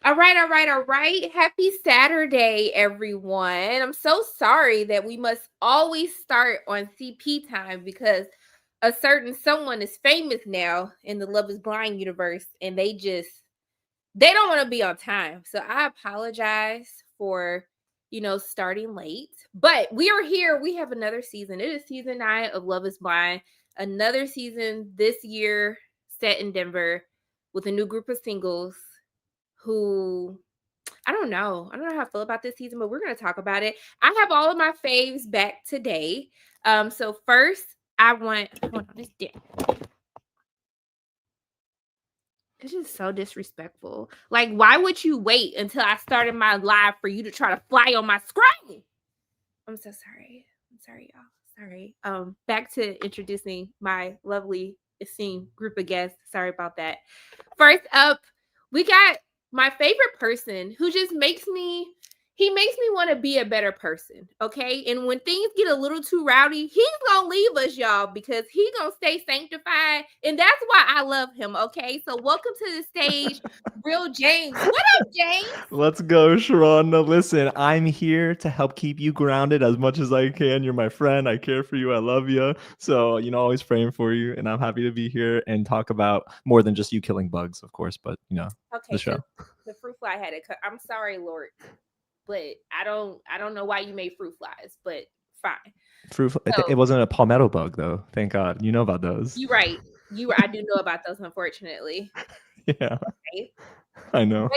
All right. Happy Saturday, everyone. I'm so sorry that we must always start on CP time because a certain someone is famous now in the Love is Blind universe and they don't want to be on time. So I apologize for, starting late. But we are here. We have another season. It is season 9 of Love is Blind. Another season this year set in Denver with a new group of singles who I don't know. I don't know how I feel about this season, but we're going to talk about it. I have all of my faves back today. So first, I want. Hold on, this is so disrespectful. Like, why would you wait until I started my live for you to try to fly on my screen? I'm so sorry. I'm sorry, y'all. Sorry. Back to introducing my lovely esteemed group of guests. Sorry about that. First up, we got my favorite person who just makes me want to be a better person, okay? And when things get a little too rowdy, he's gonna leave us, y'all, because he's gonna stay sanctified, and that's why I love him, okay? So welcome to the stage, Real James. What up, James? Let's go, Sharonda. Listen, I'm here to help keep you grounded as much as I can. You're my friend. I care for you. I love you. So, always praying for you. And I'm happy to be here and talk about more than just you killing bugs, of course, but, Okay, the show. the fruit fly had it. I'm sorry, Lord, but I don't know why you made fruit flies, but fine. It So wasn't a palmetto bug, though. Thank God. You know about those. you're right. I do know about those, unfortunately. Yeah, Okay. I know.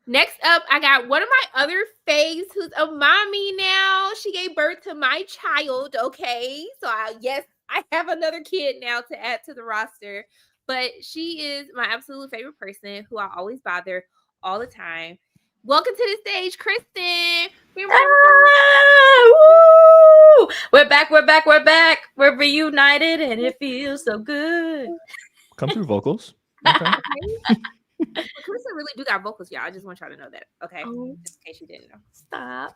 Next up, I got one of my other faves who's a mommy now. She gave birth to my child. Okay. So yes, I have another kid now to add to the roster. But she is my absolute favorite person who I always bother all the time. Welcome to the stage, Kristen. Woo! We're back. We're reunited, and it feels so good. Come through vocals. Okay. Kristen really do got vocals, y'all. I just want y'all to know that. Okay. Oh, Just in case you didn't know. stop.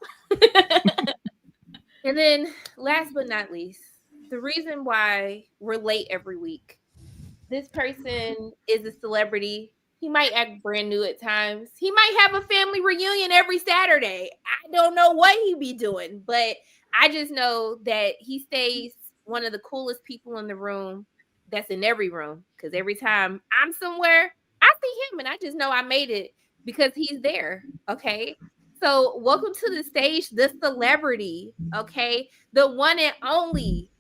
And then last but not least, the reason why we're late every week. This person is a celebrity. He might act brand new at times. He might have a family reunion every Saturday. I don't know what he be doing, but I just know that he stays one of the coolest people in the room that's in every room. Because every time I'm somewhere, I see him and I just know I made it because he's there. Okay. So, welcome to the stage, the celebrity. Okay. The one and only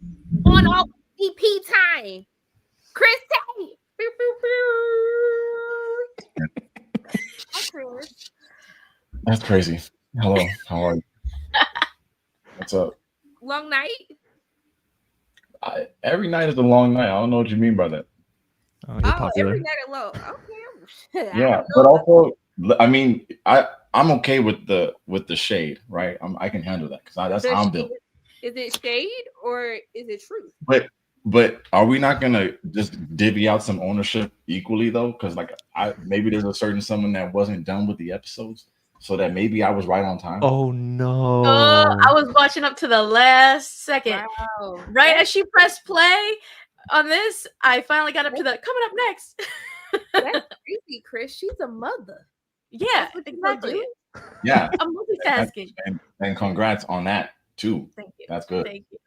on all CP time. Chris Tate. Pew, pew, pew. Hi, Chris. That's crazy. Hello, how are you? What's up? Long night. Every night is a long night. I don't know what you mean by that. Oh, you're Oh, popular. every night alone. Okay. I Yeah, don't but know. also, I mean, I'm okay with the shade, right? I can handle that because that's The how I'm shade, built. is it shade or is it truth? But are we not gonna just divvy out some ownership equally though? Because like I maybe there's a certain someone that wasn't done with the episodes, so that maybe I was right on time. Oh, I no. was watching up to the last second. Wow. Right as she pressed play on this, I finally got up to the coming up next. That's crazy, Chris. She's a mother. Yeah, That's what you gonna exactly. do? Yeah, I'm multitasking. and congrats on that too. Thank you. That's good. Thank you.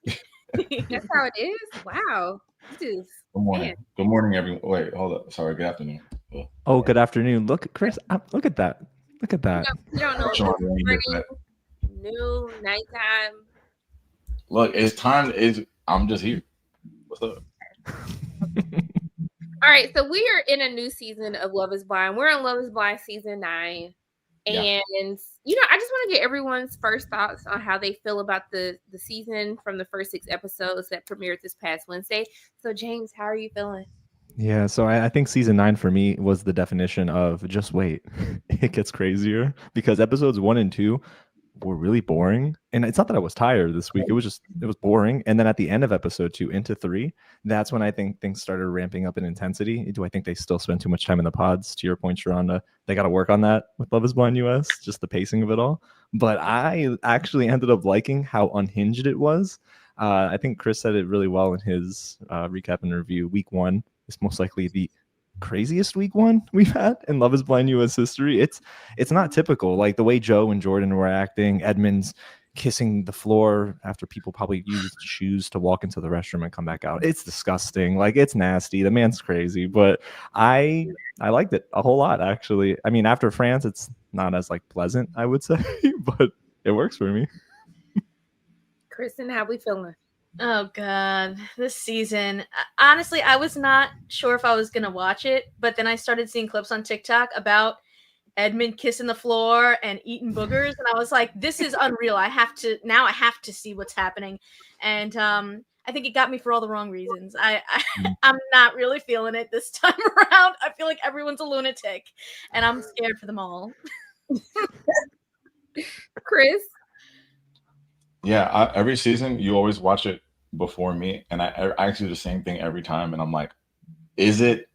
That's how it is. Wow. This is Good morning. man. Good morning, everyone. Wait, hold up. Sorry. Good afternoon. Oh, good afternoon. Look, Chris, look at that. Look at that. You don't know if Sean, it's you ain't get morning, that. noon, nighttime. Look, it's time. I'm just here. What's up? All right, so we are in a new season of Love is Blind. We're in Love is Blind season 9. Yeah. And I just want to get everyone's first thoughts on how they feel about the season from the first 6 episodes that premiered this past Wednesday. So James, how are you feeling? Yeah, so I think season 9 for me was the definition of just wait. It gets crazier because episodes 1 and 2 were really boring. And it's not that I was tired this week. It was boring. And then at the end of episode 2 into 3, that's when I think things started ramping up in intensity. Do I think they still spend too much time in the pods? To your point, Sharonda, they got to work on that with Love is Blind US, just the pacing of it all. But I actually ended up liking how unhinged it was. I think Chris said it really well in his recap and review. Week 1 is most likely the craziest week one we've had in Love is Blind US history. It's not typical. Like the way Joe and Jordan were acting, Edmund's kissing the floor after people probably used shoes to walk into the restroom and come back out. It's disgusting. Like it's nasty. The man's crazy, but I liked it a whole lot actually. I mean, after France, it's not as like pleasant, I would say, but it works for me. Kristen, how we feeling? Oh God, this season. Honestly, I was not sure if I was gonna watch it, but then I started seeing clips on TikTok about Edmund kissing the floor and eating boogers, and I was like, "This is unreal. I have to see what's happening." And I think it got me for all the wrong reasons. I'm not really feeling it this time around. I feel like everyone's a lunatic, and I'm scared for them all. Chris? Yeah, every season you always watch it before me, and I actually do the same thing every time, and I'm like, is it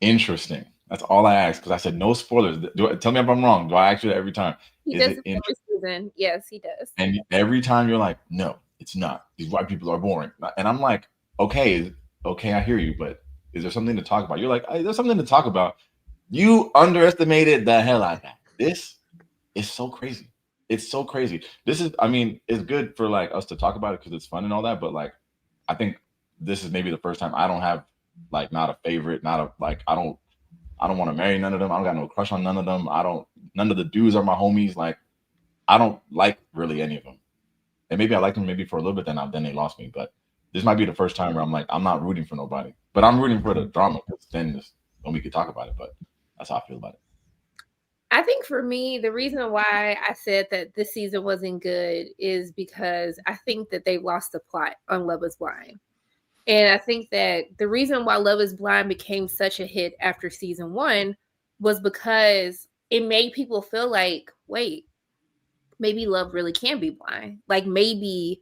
interesting? That's all I ask, because I said no spoilers. Tell me if I'm wrong. Do I ask you that every time? He does it every season. Yes, he does. And every time you're like, no, it's not. These white people are boring. And I'm like, okay, I hear you, but is there something to talk about? You're like, there's something to talk about. You underestimated the hell out of that. This is so crazy. It's so crazy. This is, I mean, it's good for like us to talk about it because it's fun and all that. But like, I think this is maybe the first time I don't have like not a favorite, not a like I don't want to marry none of them. I don't got no crush on none of them. None of the dudes are my homies. Like, I don't like really any of them. And maybe I liked them maybe for a little bit, then they lost me. But this might be the first time where I'm like, I'm not rooting for nobody, but I'm rooting for the drama because then we could talk about it. But that's how I feel about it. I think for me, the reason why I said that this season wasn't good is because I think that they lost the plot on Love is Blind. And I think that the reason why Love is Blind became such a hit after season 1 was because it made people feel like, wait, maybe love really can be blind. Like maybe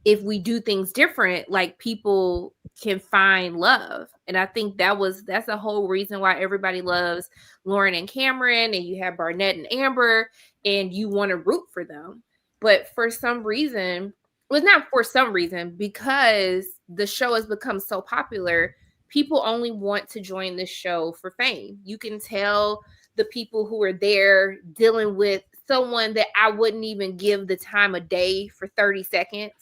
if we do things different, like people can find love. And I think that's the whole reason why everybody loves Lauren and Cameron, and you have Barnett and Amber, and you want to root for them. But for some reason, not for some reason, because the show has become so popular, people only want to join this show for fame. You can tell the people who are there dealing with someone that I wouldn't even give the time of day for 30 seconds.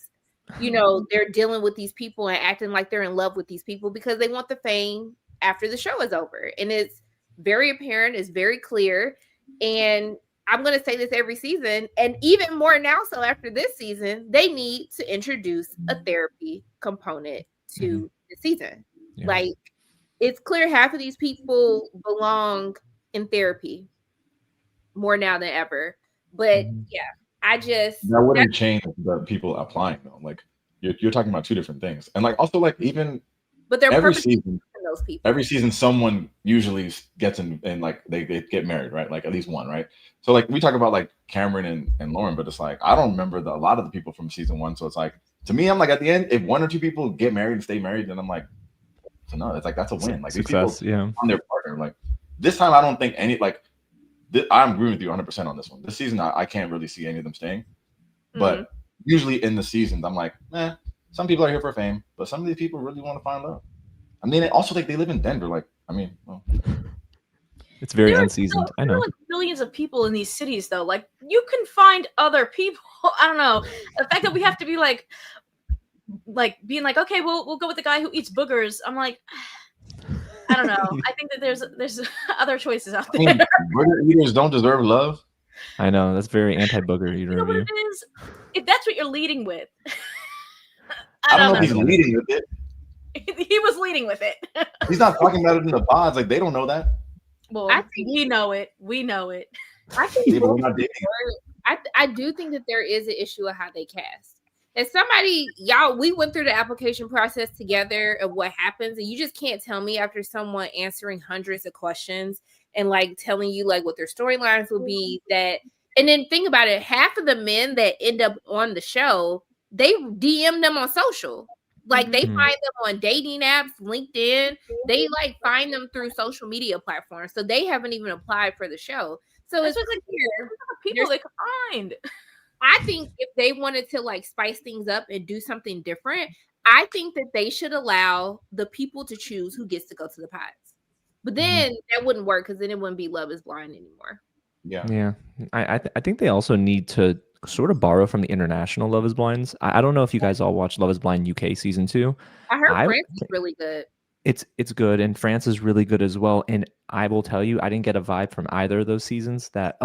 You know, they're dealing with these people and acting like they're in love with these people because they want the fame after the show is over. And it's very apparent, it's very clear. And I'm going to say this every season, and even more now so after this season, they need to introduce a therapy component to the season. Yeah. Like, it's clear half of these people belong in therapy more now than ever. But yeah, that wouldn't change the people applying though. Like you're talking about two different things, and like also like even but they're every season, those people. Every season, someone usually gets in and like they get married, right? Like at least one, right? So like we talk about like Cameron and Lauren, but it's like I don't remember a lot of the people from season 1. So it's like to me, I'm like at the end, if 1 or 2 people get married and stay married, then I'm like, so no, it's like that's a win. Like success, these people on their partner. Like this time, I don't think any like. I'm agreeing with you 100% on this one. This season, I can't really see any of them staying. But usually in the seasons, I'm like, some people are here for fame, but some of these people really want to find love. I mean, also like they live in Denver. Like, I mean, well. It's very unseasoned. I know. There are like millions of people in these cities, though. Like, you can find other people. I don't know. The fact that we have to be like being like, okay, we'll go with the guy who eats boogers. I'm like, I don't know. I think that there's other choices out there. I mean, burger eaters don't deserve love. I know, that's very anti-booger eater. You know what it is? If that's what you're leading with, I don't know if he's leading with it. He was leading with it. He's not talking about it in the pods. Like they don't know that. Well, we know it. We know it. I think I do think that there is an issue of how they cast. As somebody, we went through the application process together of what happens, and you just can't tell me after someone answering hundreds of questions and like telling you like what their storylines will be that. And then think about it, half of the men that end up on the show, they DM them on social. Like they find them on dating apps, LinkedIn. They like find them through social media platforms. So they haven't even applied for the show. So it's like people they can find. I think if they wanted to like spice things up and do something different, I think that they should allow the people to choose who gets to go to the pods. But then that wouldn't work because then it wouldn't be Love is Blind anymore. Yeah. Yeah, I think they also need to sort of borrow from the international Love is Blinds. I don't know if you guys all watched Love is Blind UK season 2. I heard I France is really good. it's good, and France is really good as well. And I will tell you, I didn't get a vibe from either of those seasons that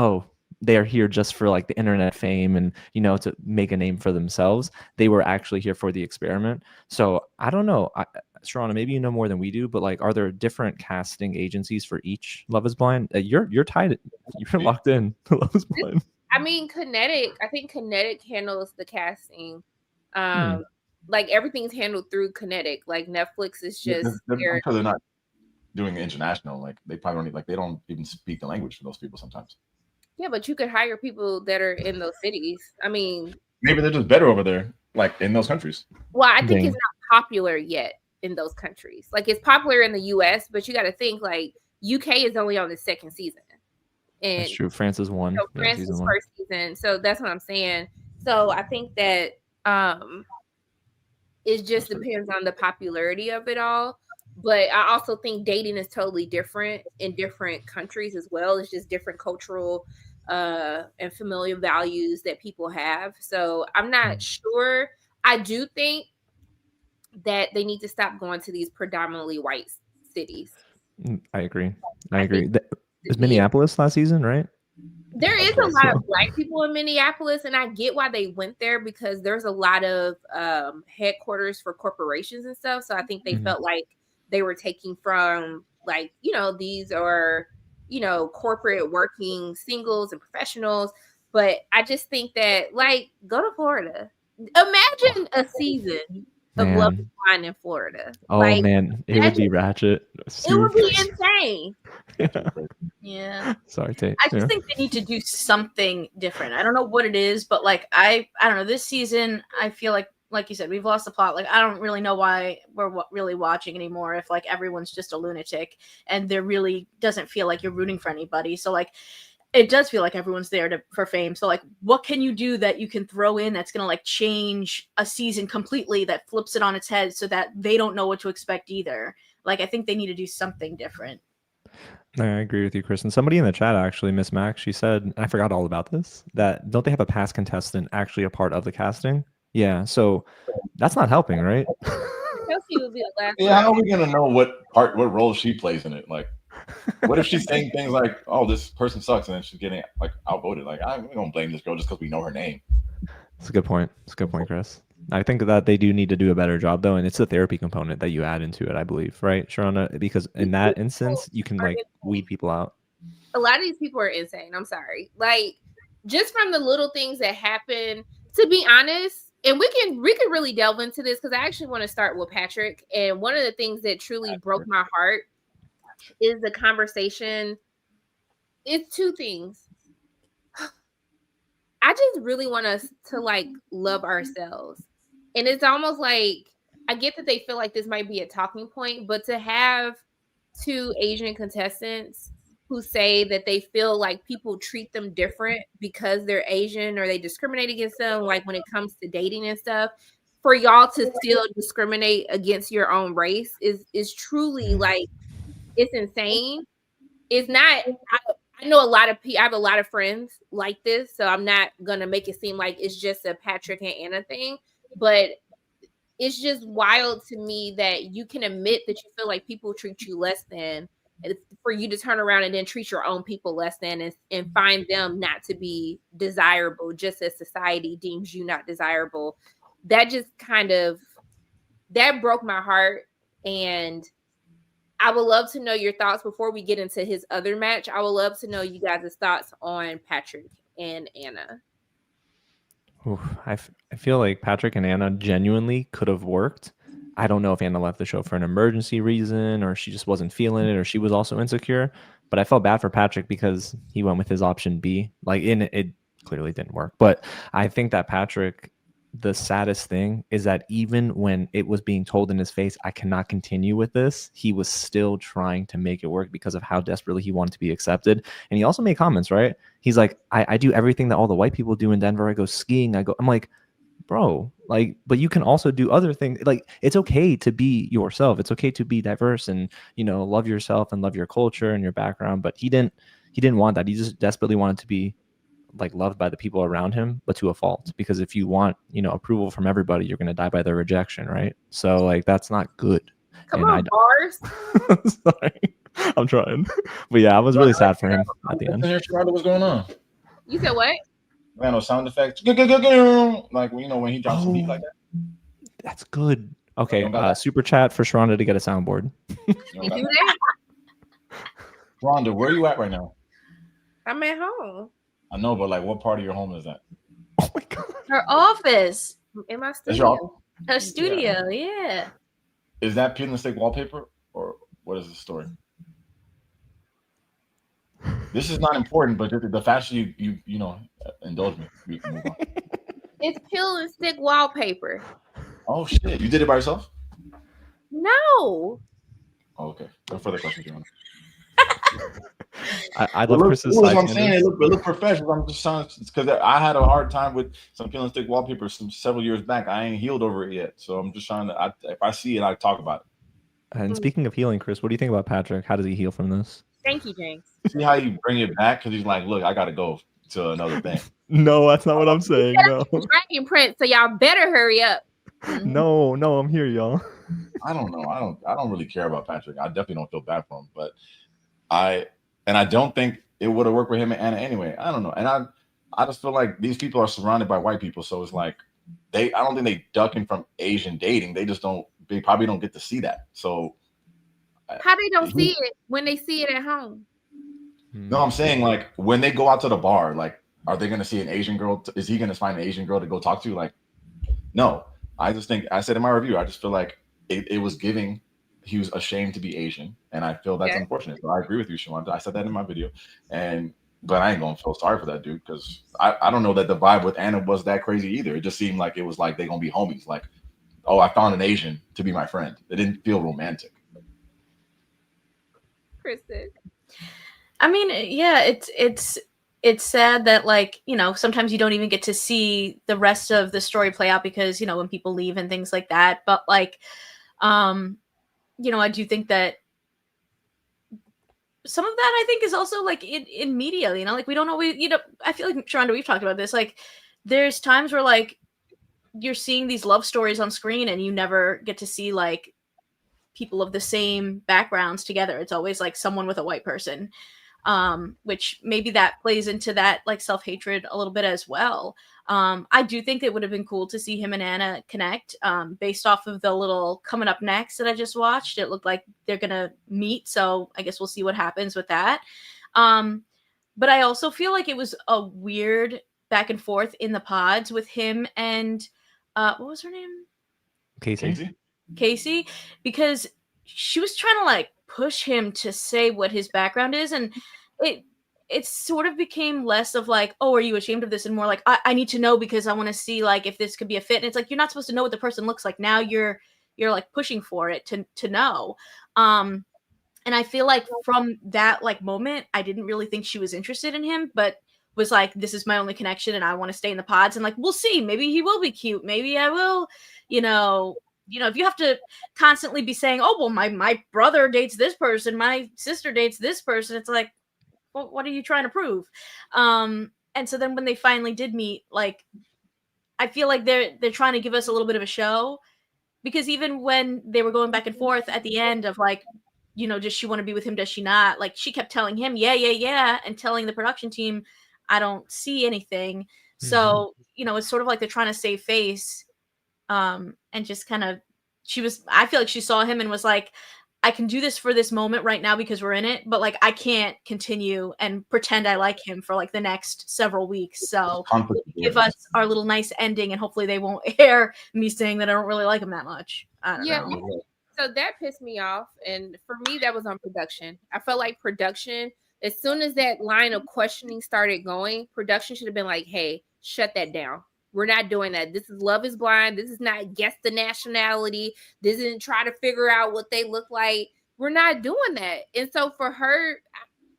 they are here just for like the internet fame and to make a name for themselves. They were actually here for the experiment. So I don't know, Sharona, maybe you know more than we do, but like, are there different casting agencies for each Love is Blind? You're tied, you're locked in to Love is Blind. I mean, I think Kinetic handles the casting. Like everything's handled through Kinetic. Like Netflix is just I'm sure they're not doing it international. Like they probably don't need, like they don't even speak the language for those people sometimes. Yeah, but you could hire people that are in those cities. I mean, maybe they're just better over there, like in those countries. Well, I think it's not popular yet in those countries. Like it's popular in the US, but you got to think like UK is only on the second season. And that's true. France is one. So France is first season. So that's what I'm saying. So I think that it just depends on the popularity of it all. But I also think dating is totally different in different countries as well. It's just different cultural and familial values that people have. So I'm not sure. I do think that they need to stop going to these predominantly white cities. I agree. It was Minneapolis last season, right? There is a lot of Black people in Minneapolis, and I get why they went there because there's a lot of headquarters for corporations and stuff. So I think they felt like they were taking from like, these are, corporate working singles and professionals. But I just think that like, go to Florida. Imagine a season of Love is Blind in Florida. Oh like, man, it would be ratchet. It would be insane. Yeah. Sorry, Tate. I just think they need to do something different. I don't know what it is, but like I don't know. This season, I feel like you said, we've lost the plot. Like I don't really know why we're really watching anymore. If like everyone's just a lunatic and there really doesn't feel like you're rooting for anybody. So like, it does feel like everyone's there for fame. So like, what can you do that you can throw in that's going to like change a season completely, that flips it on its head so that they don't know what to expect either? Like, I think they need to do something different. I agree with you, Kristen. Somebody in the chat, actually, Miss Max, she said, and I forgot all about this, that don't they have a past contestant actually a part of the casting? Yeah. So that's not helping, right? Kelsey would be the last. Yeah. How are we going to know what role she plays in it? Like, what if she's saying things like, "Oh, this person sucks," and then she's getting like outvoted? Like, we don't blame this girl just because we know her name. That's a good point. It's a good point, Chris. I think that they do need to do a better job, though, and it's the therapy component that you add into it, I believe, right, Sharona? Because in that instance, you can like weed people out. A lot of these people are insane. I'm sorry. Like, just from the little things that happen, to be honest, and we can really delve into this because I actually want to start with Patrick. And one of the things that truly broke my heart is the conversation. It's two things. I just really want us to like love ourselves. And it's almost like, I get that they feel like this might be a talking point, but to have two Asian contestants who say that they feel like people treat them different because they're Asian or they discriminate against them, like when it comes to dating and stuff, for y'all to still discriminate against your own race is truly like, it's insane. It's not. I know a lot of people. I have a lot of friends like this, so I'm not gonna make it seem like it's just a Patrick and Anna thing. But it's just wild to me that you can admit that you feel like people treat you less than, for you to turn around and then treat your own people less than, and find them not to be desirable, just as society deems you not desirable. That just that broke my heart, and I would love to know your thoughts before we get into his other match. I would love to know you guys' thoughts on Patrick and Anna. Oof, I feel like Patrick and Anna genuinely could have worked. I don't know if Anna left the show for an emergency reason or she just wasn't feeling it or she was also insecure. But I felt bad for Patrick because he went with his option B. Like, it clearly didn't work. But I think that Patrick, the saddest thing is that even when it was being told in his face, I cannot continue with this, he was still trying to make it work because of how desperately he wanted to be accepted. And he also made comments, right? He's like, I do everything that all the white people do in Denver. I go skiing. I'm like, bro, like, but you can also do other things. Like, it's okay to be yourself. It's okay to be diverse and, you know, love yourself and love your culture and your background. But he didn't want that. He just desperately wanted to be like loved by the people around him, but to a fault. Because if you want, you know, approval from everybody, you're going to die by their rejection, right? So like, that's not good. Come And on, bars. Sorry, I'm trying. But yeah, I was really sad for him at the end. What's going on? You said what? Man, no sound effects. Like, you know, when he drops some heat like that. That's good. Okay, don't got that. super chat for Sharonda to get a soundboard. You You know, do that? Rhonda, where are you at right now? I'm at home. I know, but like, what part of your home is that? Oh my god. Her office, In my Is studio. your her studio, yeah. Is that peel and stick wallpaper, or what is the story? This is not important, but just the faster you know indulge me, we can move on. It's peel and stick wallpaper. Oh shit, you did it by yourself? No. Oh, okay. No further questions, John. I love Chris's side. I'm saying it look professional. I'm just trying because I had a hard time with some peel and stick wallpaper several years back. I ain't healed over it yet, so I'm just trying to. If I see it, I talk about it. And speaking of healing, Chris, what do you think about Patrick? How does he heal from this? Thank you, James. See how you bring it back because he's like, look, I gotta go to another thing. No, that's not what I'm saying. No, Dragon Prince, so y'all better hurry up. no, I'm here, y'all. I don't know. I don't really care about Patrick. I definitely don't feel bad for him, but I don't think it would have worked with him and Anna anyway. I don't know. And I just feel like these people are surrounded by white people. So it's like I don't think they ducking from Asian dating. They probably don't get to see that. So How they don't see it when they see it at home? no, I'm saying like when they go out to the bar, like, are they going to see an Asian girl? Is he going to find an Asian girl to go talk to? Like, no, I just think I said in my review, I just feel like it was giving. He was ashamed to be Asian, and I feel that's unfortunate. So I agree with you, Shawanda. I said that in my video, but I ain't gonna feel sorry for that dude because I don't know that the vibe with Anna was that crazy either. It just seemed like it was like they gonna be homies. Like, oh, I found an Asian to be my friend. It didn't feel romantic. Kristen. I mean, yeah, it's sad that, like, you know, sometimes you don't even get to see the rest of the story play out because, you know, when people leave and things like that. But like, you know, I do think that some of that I think is also like in media, you know, like we don't always, you know, I feel like Sharonda, we've talked about this. Like there's times where like you're seeing these love stories on screen and you never get to see like people of the same backgrounds together. It's always like someone with a white person, which maybe that plays into that like self-hatred a little bit as well. I do think it would have been cool to see him and Anna connect based off of the little coming up next that I just watched. It looked like they're going to meet. So I guess we'll see what happens with that. But I also feel like it was a weird back and forth in the pods with him and what was her name? Casey, because she was trying to like push him to say what his background is. And it sort of became less of like, oh, are you ashamed of this? And more like, I need to know because I want to see like if this could be a fit. And it's like, you're not supposed to know what the person looks like. Now you're like pushing for it to know. And I feel like from that like moment, I didn't really think she was interested in him, but was like, this is my only connection and I want to stay in the pods. And like, we'll see, maybe he will be cute. Maybe I will, you know, if you have to constantly be saying, oh, well, my brother dates this person, my sister dates this person. It's like, well, what are you trying to prove? And so then when they finally did meet, like, I feel like they're trying to give us a little bit of a show because even when they were going back and forth at the end of like, you know, does she want to be with him? Does she not? Like she kept telling him, yeah. And telling the production team, I don't see anything. Mm-hmm. So, you know, it's sort of like they're trying to save face. And just kind of, I feel like she saw him and was like, I can do this for this moment right now because we're in it, but like, I can't continue and pretend I like him for like the next several weeks. So give us our little nice ending and hopefully they won't air me saying that I don't really like him that much. I don't know. So that pissed me off. And for me, that was on production. I felt like production, as soon as that line of questioning started going, production should have been like, hey, shut that down. We're not doing that. This is Love is Blind. This is not guess the nationality. This isn't try to figure out what they look like. We're not doing that. And so for her,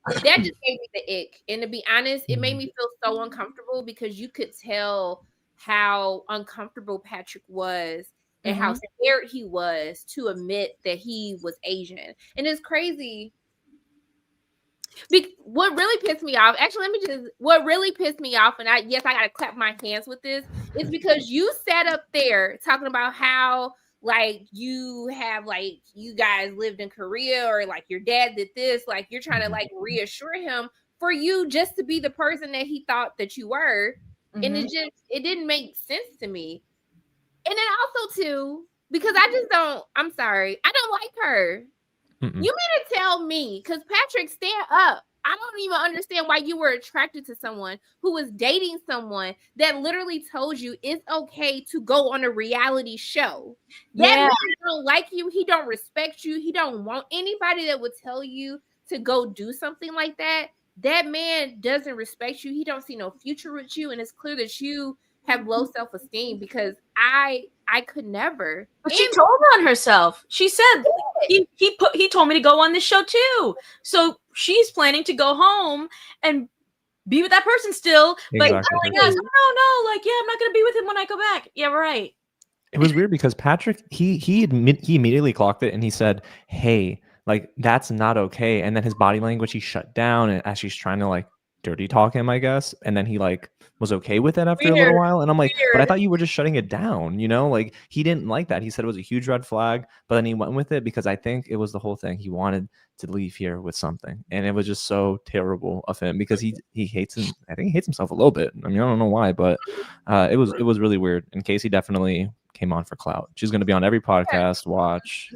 that just gave me the ick. And to be honest, it made me feel so uncomfortable because you could tell how uncomfortable Patrick was and how scared he was to admit that he was Asian. And it's crazy. What really pissed me off, actually, what really pissed me off, and I gotta clap my hands with this, is because you sat up there talking about how like you have like you guys lived in Korea, or like your dad did this, like you're trying to like reassure him for you just to be the person that he thought that you were. And it didn't make sense to me. And then also too, because I'm sorry, I don't like her. You mean to tell me, because Patrick, stand up. I don't even understand why you were attracted to someone who was dating someone that literally told you it's okay to go on a reality show. That man don't like you. He don't respect you. He don't want anybody that would tell you to go do something like that. That man doesn't respect you. He don't see no future with you. And it's clear that you have low self-esteem, because I could never. But she told on herself. She said he told me to go on this show too. So she's planning to go home and be with that person still. But like us, no, like, yeah, I'm not gonna be with him when I go back. Yeah, right. It was weird because Patrick, he immediately clocked it and he said, "Hey, like that's not okay." And then his body language, he shut down, and as she's trying to like dirty talk him, I guess, and then he like was okay with it after a little while, and I'm like, but I thought you were just shutting it down, you know? Like he didn't like that. He said it was a huge red flag, but then he went with it because I think it was the whole thing. He wanted to leave here with something, and it was just so terrible of him because he hates him. I think he hates himself a little bit. I mean, I don't know why, but it was really weird. And Casey definitely came on for clout. She's going to be on every podcast. Watch.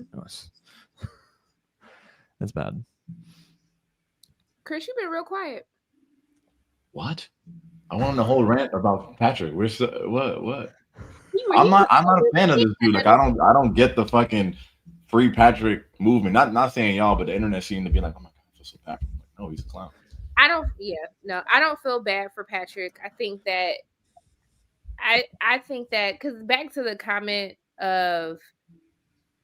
That's bad. Chris, you've been real quiet. What? I want the whole rant about Patrick. What? I'm not a fan of this dude. Like I don't get the fucking free Patrick movement. Not saying y'all, but the internet seemed to be like, oh my god, I feel so bad. Like, no, he's a clown. I don't feel bad for Patrick. I think that because back to the comment of,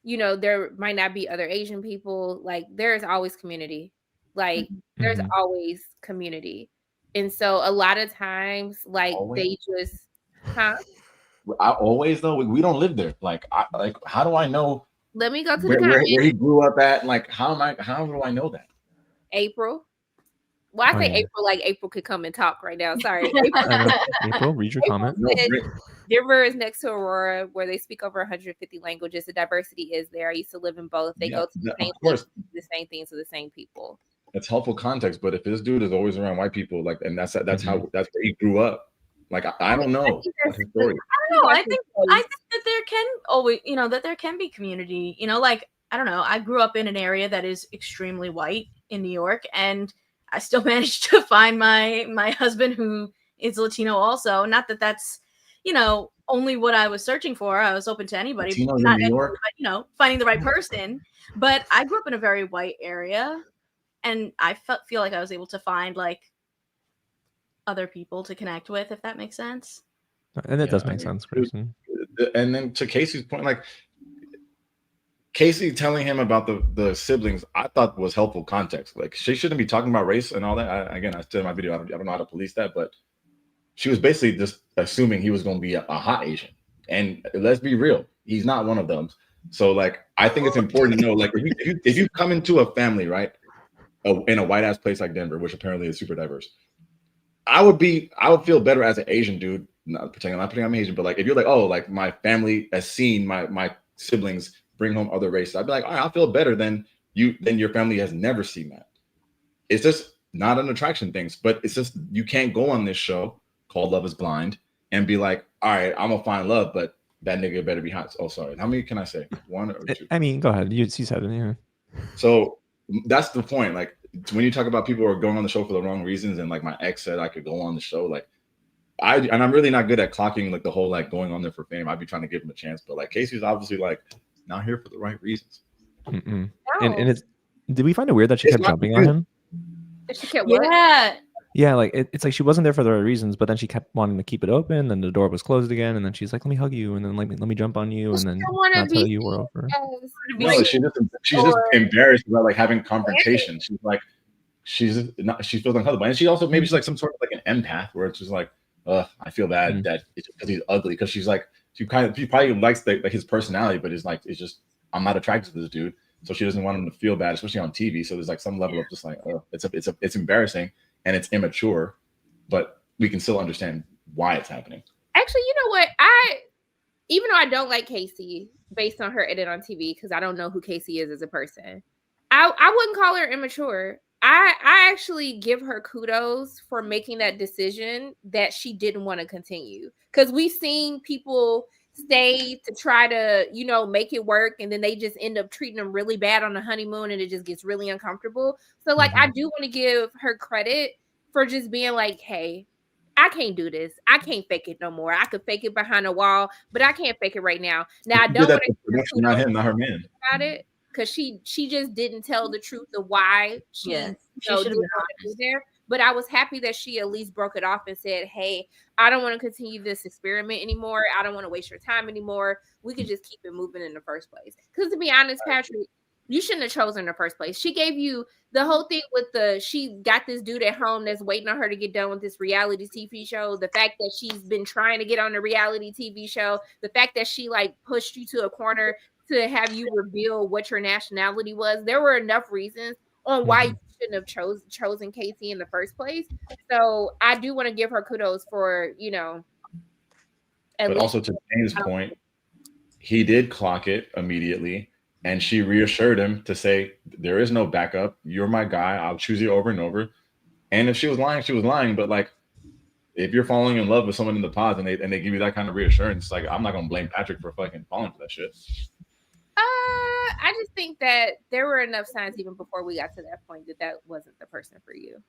you know, there might not be other Asian people. Like there's always community. Like there's always community. And so a lot of times, like they just, I always though we don't live there. Like how do I know? Let me go to where he grew up at. And like how do I know that? April. Well, I say April like April could come and talk right now. Sorry, April, read your comment. Denver is next to Aurora, where they speak over 150 languages. The diversity is there. I used to live in both. They go to the same things with the same people. It's helpful context, but if this dude is always around white people, like, and that's where he grew up. Like, I don't know. I don't know. I think that there can always, you know, that there can be community. You know, like I don't know. I grew up in an area that is extremely white in New York, and I still managed to find my husband who is Latino also. Not that that's, you know, only what I was searching for. I was open to anybody, not New York, but, you know, finding the right person. But I grew up in a very white area. And I feel like I was able to find like other people to connect with, if that makes sense. And it does make sense, Kristen. And then to Casey's point, like Casey telling him about the siblings, I thought was helpful context. Like she shouldn't be talking about race and all that. I said in my video, I don't know how to police that, but she was basically just assuming he was going to be a hot Asian. And let's be real, he's not one of them. So like, I think it's important to know, like if you come into a family, right? In a white ass place like Denver, which apparently is super diverse, I would feel better as an Asian dude. Not pretending I'm Asian, but like if you're like, oh, like my family has seen my siblings bring home other races, I'd be like, all right, I'll feel better than your family has never seen that. It's just not an attraction thing, but it's just you can't go on this show called Love Is Blind and be like, all right, I'm gonna find love, but that nigga better be hot. Oh, sorry. How many can I say? One or two? I mean, go ahead. You said it, yeah. So that's the point. Like when you talk about people who are going on the show for the wrong reasons, and like my ex said I could go on the show, like I'm really not good at clocking like the whole like going on there for fame. I'd be trying to give him a chance, but like Casey's obviously like not here for the right reasons. And it's, did we find it weird that she kept jumping on him? She kept what? Yeah, like it's like she wasn't there for the right reasons, but then she kept wanting to keep it open, and the door was closed again, and then she's like, "Let me hug you," and then let me jump on you, and then that's how you were over. No, she's just embarrassed about like having confrontation. She's like, she feels uncomfortable, and she also maybe she's like some sort of like an empath, where it's just like I feel bad that it's because he's ugly. Because she probably likes like his personality, but it's just I'm not attracted to this dude, so she doesn't want him to feel bad, especially on TV. So there's like some level of just like, it's embarrassing and it's immature, but we can still understand why it's happening. Actually, you know what? Even though I don't like Casey based on her edit on TV, because I don't know who Casey is as a person, I wouldn't call her immature. I actually give her kudos for making that decision that she didn't want to continue. Because we've seen people stay to try to, make it work, and then they just end up treating them really bad on the honeymoon, and it just gets really uncomfortable. So, like, I do want to give her credit for just being like, hey, I can't do this. I can't fake it no more. I could fake it behind a wall, but I can't fake it right now. Now, I don't want to not him, not her man. About it, because she just didn't tell the truth of why she should have been there. But I was happy that she at least broke it off and said, hey, I don't want to continue this experiment anymore. I don't want to waste your time anymore. We can just keep it moving in the first place. Because to be honest, Patrick, you shouldn't have chosen in the first place. She gave you the whole thing with she got this dude at home that's waiting on her to get done with this reality TV show. The fact that she's been trying to get on the reality TV show. The fact that she like pushed you to a corner to have you reveal what your nationality was. There were enough reasons on why you shouldn't have chosen Casey in the first place. So I do want to give her kudos for, but also to James' point, he did clock it immediately. And she reassured him to say, there is no backup. You're my guy. I'll choose you over and over. And if she was lying, she was lying. But like, if you're falling in love with someone in the pods and they give you that kind of reassurance, like, I'm not going to blame Patrick for fucking falling for that shit. I just think that there were enough signs even before we got to that point that wasn't the person for you.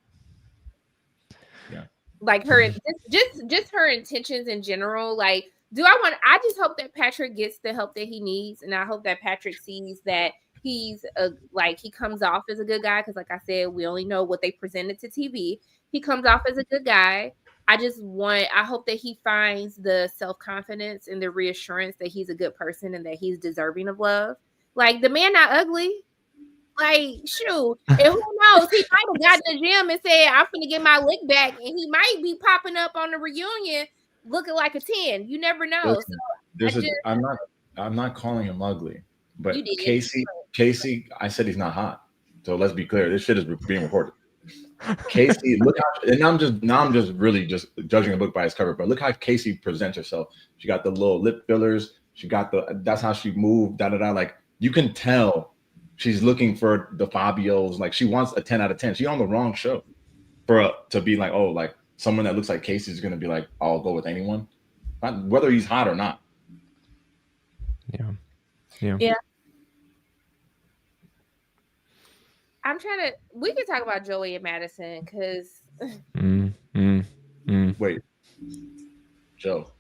Yeah. Like her, just her intentions in general. Like, I just hope that Patrick gets the help that he needs. And I hope that Patrick sees that he's he comes off as a good guy. Cause like I said, we only know what they presented to TV. He comes off as a good guy. I hope that he finds the self-confidence and the reassurance that he's a good person and that he's deserving of love. Like, the man not ugly. Like, shoot. And who knows? He might have got in the gym and said, I'm finna get my lick back. And he might be popping up on the reunion looking like a 10. You never know. Listen, I'm not calling him ugly. But Casey, I said he's not hot. So let's be clear. This shit is being recorded. Casey, look how, and I'm just really just judging a book by its cover, but look how Casey presents herself. She got the little lip fillers. She got that's how she moved. Like, you can tell she's looking for the Fabios. Like, she wants a 10 out of 10. She's on the wrong show to be like, oh, like someone that looks like Casey's gonna be like, I'll go with anyone, not whether he's hot or not. Yeah. We can talk about Joey and Madison because Wait, Joe.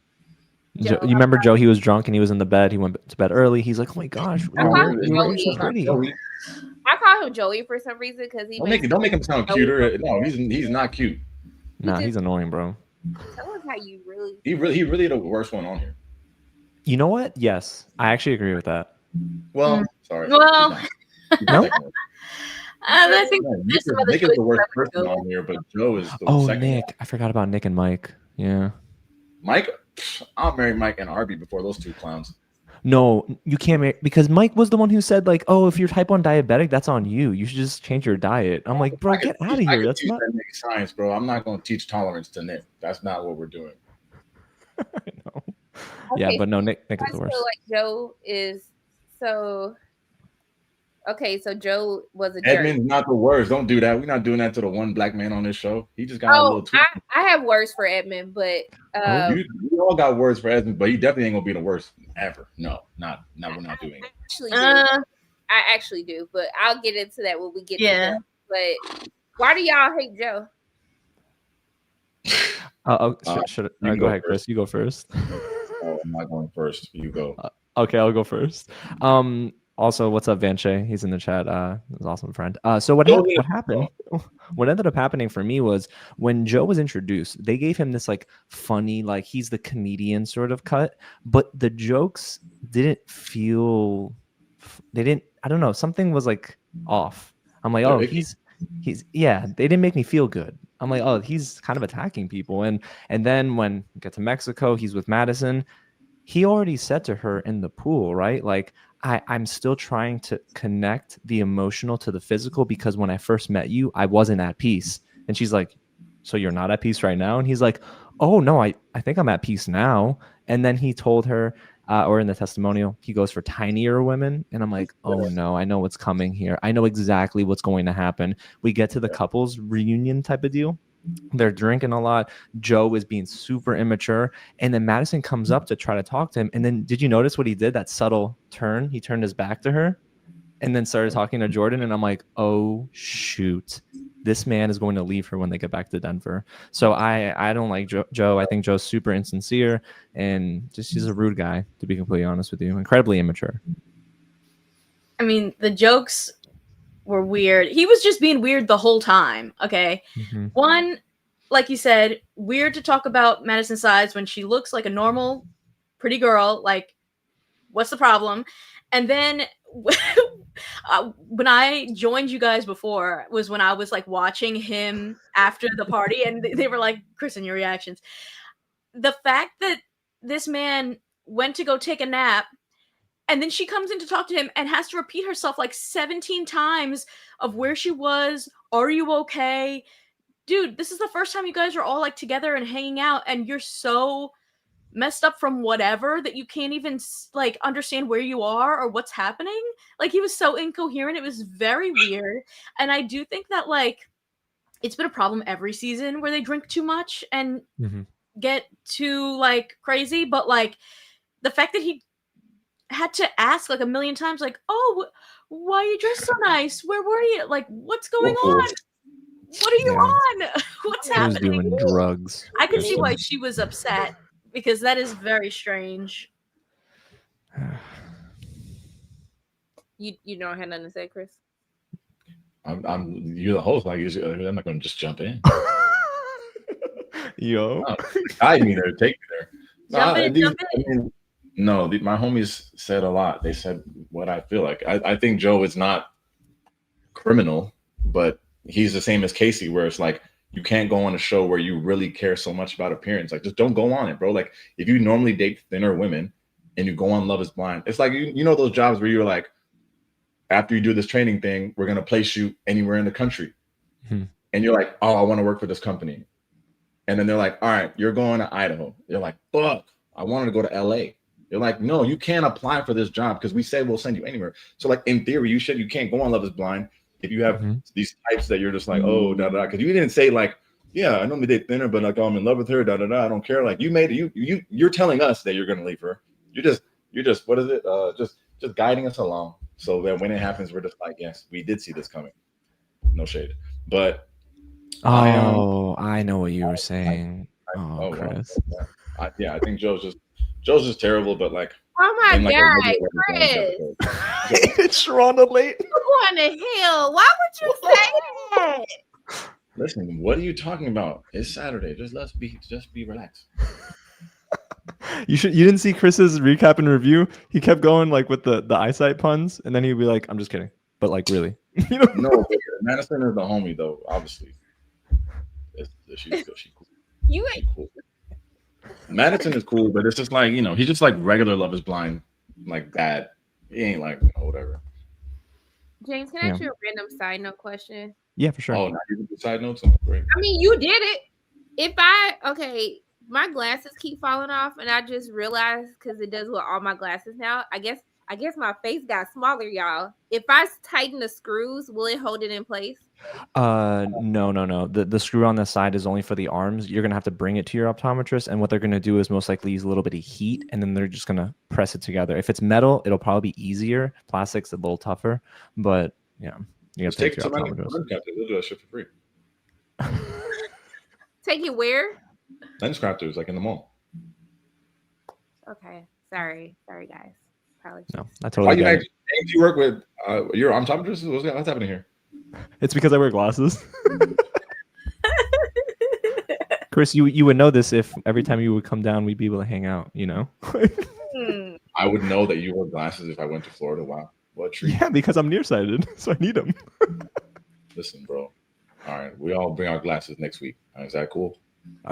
You remember Joe? He was drunk and he was in the bed. He went to bed early. He's like, "Oh my gosh, you're so pretty." I call him Joey for some reason because he don't make him sound cuter. No, he's not cute. Nah, he's annoying, bro. Tell us how you really. He really the worst one on here. You know what? Yes, I actually agree with that. Well, sorry. Well, no. I think Nick is the worst person on here, but Joe is the second. Nick. I forgot about Nick and Mike. Yeah. Mike, I'll marry Mike and Arby before those two clowns. No, you can't because Mike was the one who said like, "Oh, if you're type 1 diabetic, that's on you. You should just change your diet." I'm like, bro, get out of here. That's not science, bro. I'm not going to teach tolerance to Nick. That's not what we're doing. I know. Okay, yeah, but no, Nick is the worst. I feel like Joe is so. Okay, so Joe was a jerk. Edmund's not the worst. Don't do that. We're not doing that to the one black man on this show. He just got a little tweet. I have words for Edmund, but you all got words for Edmund, but he definitely ain't gonna be the worst ever. No, we're not doing it. I actually do, but I'll get into that when we get to that. But why do y'all hate Joe? Should I go ahead, Chris? You go first. Oh, I'm not going first. You go. Okay, I'll go first. Also, what's up, Vanche? He's in the chat. He's an awesome friend. So what happened? What ended up happening for me was when Joe was introduced, they gave him this like funny, like he's the comedian sort of cut, but the jokes didn't feel. I don't know. Something was like off. I'm like, oh, they didn't make me feel good. I'm like, oh, he's kind of attacking people. And then when we get to Mexico, he's with Madison. He already said to her in the pool, right? Like, I'm still trying to connect the emotional to the physical because when I first met you, I wasn't at peace. And she's like, so you're not at peace right now? And he's like, oh, no, I think I'm at peace now. And then he told her, or in the testimonial, he goes for tinier women. And I'm like, oh, no, I know what's coming here. I know exactly what's going to happen. We get to the couples reunion type of deal. They're drinking a lot. Joe is being super immature. And then Madison comes up to try to talk to him. And then did you notice what he did? That subtle turn. He turned his back to her and then started talking to Jordan. And I'm like, oh, shoot. This man is going to leave her when they get back to Denver. So I don't like Joe. I think Joe's super insincere and just he's a rude guy, to be completely honest with you. Incredibly immature. I mean, the jokes were weird. He was just being weird the whole time. Okay. Mm-hmm. One, like you said, weird to talk about Madison size when she looks like a normal, pretty girl. Like, what's the problem? And then when I joined you guys before was when I was like watching him after the party and they were like, Kristen, your reactions. The fact that this man went to go take a nap and then she comes in to talk to him and has to repeat herself like 17 times of where she was. Are you okay? Dude, this is the first time you guys are all like together and hanging out and you're so messed up from whatever that you can't even like understand where you are or what's happening. Like he was so incoherent. It was very weird. And I do think that like it's been a problem every season where they drink too much and get too like crazy. But like the fact that he had to ask like a million times, like, oh, why are you dressed so nice? Where were you? Like, what's going on? What are you on? What's happening? He was doing drugs. I can see why she was upset because that is very strange. You don't have nothing to say, Chris? You're the host. Like I'm not going to just jump in. Yo, guide me there, take me there. Jump in. No, my homies said a lot. They said what I feel like. I think Joe is not criminal, but he's the same as Casey, where it's like you can't go on a show where you really care so much about appearance. Like, just don't go on it, bro. Like, if you normally date thinner women and you go on Love is Blind, it's like you know those jobs where you're like, after you do this training thing, we're gonna place you anywhere in the country, and you're like, oh, I want to work for this company, and then they're like, all right, you're going to Idaho. You're like, fuck, I wanted to go to LA. You're like, no, you can't apply for this job because we said we'll send you anywhere. So like in theory, you can't go on Love is Blind if you have these types that you're just like, oh, da da, because you didn't say like, yeah, I normally date thinner, but like, oh, I'm in love with her, da da da. I don't care. Like, you're telling us that you're gonna leave her. You're just what is it? Just guiding us along so that when it happens, we're just like, yes, we did see this coming. No shade, but I know what you were saying. Chris. Wow. I think Joe's just terrible, but like, oh my God, Chris. It's Sharonda late. You're going to hell. Why would you say that? Listen, what are you talking about? It's Saturday. Just be relaxed. You didn't see Chris's recap and review. He kept going like with the eyesight puns, and then he'd be like, "I'm just kidding," but like really, you know? No, Madison is the homie though. Obviously, she's cool. You ain't cool. Madison is cool, but it's just like, he's just like regular Love is Blind, like that. He ain't like whatever. James, can I ask you a random side note question? Yeah, for sure. Oh, now you do side notes? Oh, great. I mean, you did it. My glasses keep falling off, and I just realized because it does with all my glasses now. I guess my face got smaller, y'all. If I tighten the screws, will it hold it in place? No. The screw on the side is only for the arms. You're gonna have to bring it to your optometrist, and what they're gonna do is most likely use a little bit of heat, and then they're just gonna press it together. If it's metal, it'll probably be easier. Plastic's a little tougher, but yeah, you have to take it to your optometrist. They'll do that shit for free. Take it where? LensCrafters, like in the mall. Okay, sorry guys. Apologies. No, I totally get it. Do you work with your optometrist? What's happening here? It's because I wear glasses. Chris, you would know this if every time you would come down, we'd be able to hang out, I would know that you wore glasses if I went to Florida. Wow. What a treat. Yeah, because I'm nearsighted, so I need them. Listen, bro. All right, we all bring our glasses next week. Is that cool?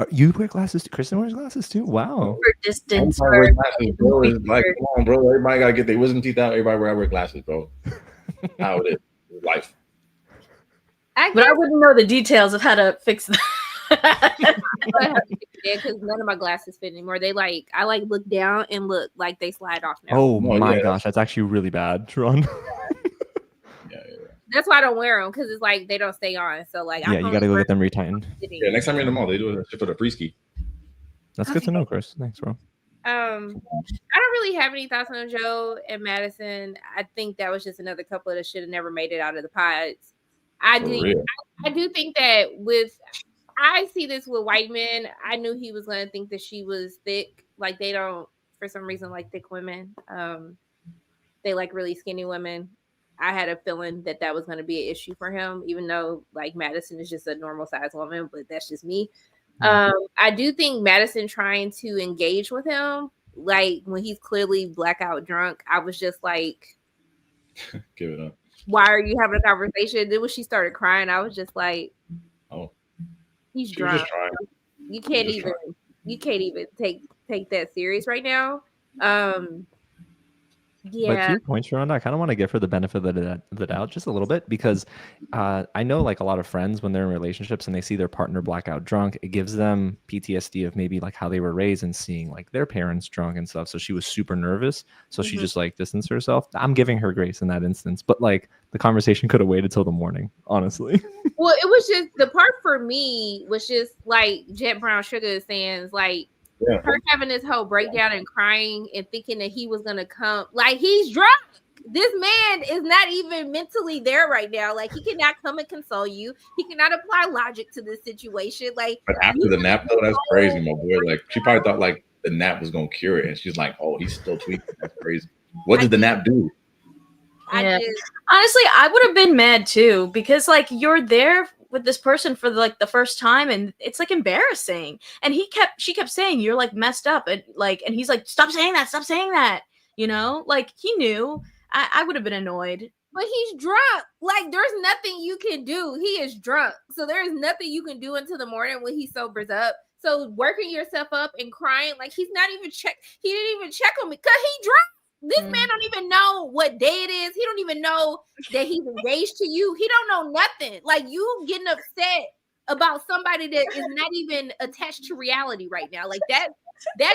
You wear glasses too? Kristen wears glasses too? Wow. For distance. Everybody wears glasses, bro. It's like, come on, bro. Everybody gotta get their wisdom teeth out. Everybody wear glasses, bro. How it is. Life. But I wouldn't know the details of how to fix that. Because none of my glasses fit anymore. I look down and look like they slide off now. Oh my gosh, that's actually really bad, Tron. Yeah. That's why I don't wear them, because it's like they don't stay on. So like, yeah, you gotta go get them retightened. Yeah, next time you're in the mall, they do it for the free ski. That's good to know, Chris. Thanks, bro. I don't really have any thoughts on Joe and Madison. I think that was just another couple that should have never made it out of the pods. I do think that I see this with white men. I knew he was going to think that she was thick. Like, they don't, for some reason, like thick women. They like really skinny women. I had a feeling that was going to be an issue for him, even though like Madison is just a normal sized woman, but that's just me. I do think Madison trying to engage with him, like when he's clearly blackout drunk, I was just like, give it up. Why are you having a conversation? Then when she started crying, I was just like, oh, he's drunk. You can't even take that serious right now. Yeah. But to your point, Sharonda, I kind of want to give her the benefit of the doubt just a little bit, because I know like a lot of friends, when they're in relationships and they see their partner blackout drunk, it gives them PTSD of maybe like how they were raised and seeing like their parents drunk and stuff. So she was super nervous. So she just like distanced herself. I'm giving her grace in that instance, but like the conversation could have waited till the morning, honestly. Well, it was just the part for me was just like Jet Brown Sugar is saying, is like, her having this whole breakdown and crying and thinking that he was gonna come, like, he's drunk. This man is not even mentally there right now. Like, he cannot come and console you. He cannot apply logic to this situation. Like, but after the nap though, that's crazy, my boy. Like, she probably thought like the nap was gonna cure it, and she's like, "Oh, he's still tweaking." That's crazy. What did the nap do? Honestly, I would have been mad too, because like you're there with this person for like the first time, and it's like embarrassing. And she kept saying you're like messed up, and he's like, stop saying that, you know, like he knew. I would have been annoyed. But he's drunk. Like, there's nothing you can do. He is drunk, so there's nothing you can do until the morning when he sobers up. So working yourself up and crying, like, he didn't even check on me because he drunk. This man don't even know what day it is. He don't even know that he's engaged to you. He don't know nothing. Like, you getting upset about somebody that is not even attached to reality right now. Like, that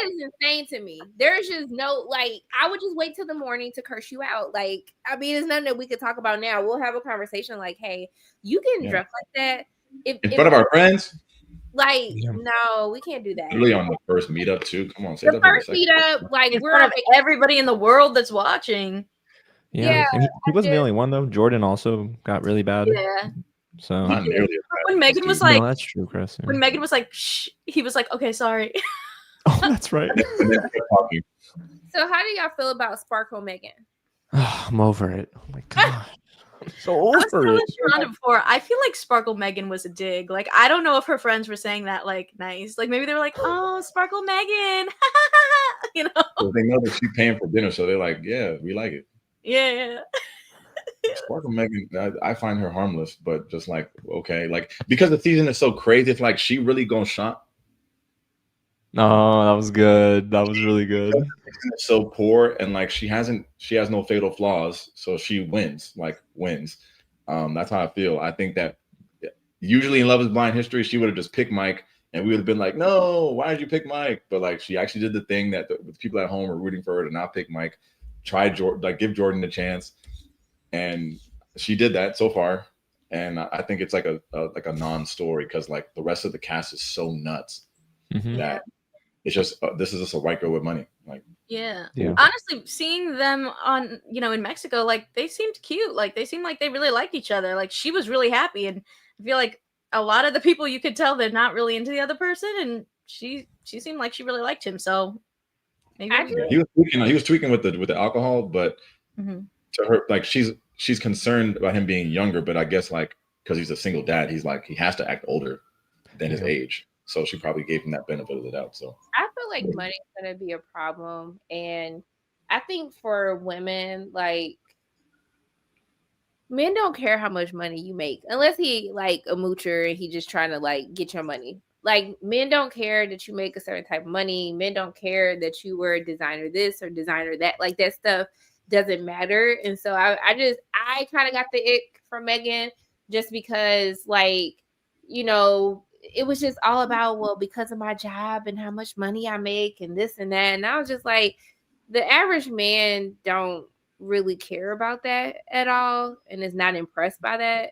is insane to me. There's just no, like, I would just wait till the morning to curse you out. Like, I mean, it's nothing that we could talk about now. We'll have a conversation like, hey, you getting drunk like that in front of our friends? Like, no, we can't do that. Really on the first meetup too. Come on, say the first meetup, like, we're of everybody in the world that's watching. Yeah. And he wasn't the only one though. Jordan also got really bad. Yeah. So not nearly when Megan was like, no, that's true, Chris. Yeah. When Megan was like, shh, he was like, okay, sorry. Oh, that's right. So how do y'all feel about Sparkle Megan? I'm over it. Oh my god. I'm so over it. Before, I feel like Sparkle Megan was a dig. Like, I don't know if her friends were saying that like nice. Like, maybe they were like, oh, Sparkle Megan. You know? So they know that she's paying for dinner, so they're like, yeah, we like it. Yeah. Sparkle Megan, I find her harmless, but just like, okay, like, because the season is so crazy, it's like, she really gonna shop. Oh, that was good. That was really good. It's so poor, and like she has no fatal flaws, so she wins. That's how I feel. I think that usually in Love Is Blind history, she would have just picked Mike, and we would have been like, no, why did you pick Mike? But like, she actually did the thing that the people at home are rooting for her to not pick Mike. Give Jordan a chance, and she did that so far. And I think it's like a non-story, because like the rest of the cast is so nuts that it's just this is just a white girl with money. Like, yeah. Honestly, seeing them on, in Mexico, like they seemed cute. Like they seemed like they really liked each other. Like she was really happy, and I feel like a lot of the people, you could tell they're not really into the other person, and she seemed like she really liked him. So maybe he was tweaking with the alcohol, but to her, like she's concerned about him being younger, but I guess like because he's a single dad, he's like he has to act older than his age. So she probably gave him that benefit of the doubt. So I feel like money's gonna be a problem, and I think for women, like Men don't care how much money you make unless he like a moocher and he just trying to like get your money. Like men don't care that you make a certain type of money. Men don't care that you were a designer this or designer that. Like that stuff doesn't matter. And so I kind of got the ick from Megan just because like, you know, it was just all about, well, because of my job and how much money I make and this and that. And I was just like, the average man don't really care about that at all and is not impressed by that.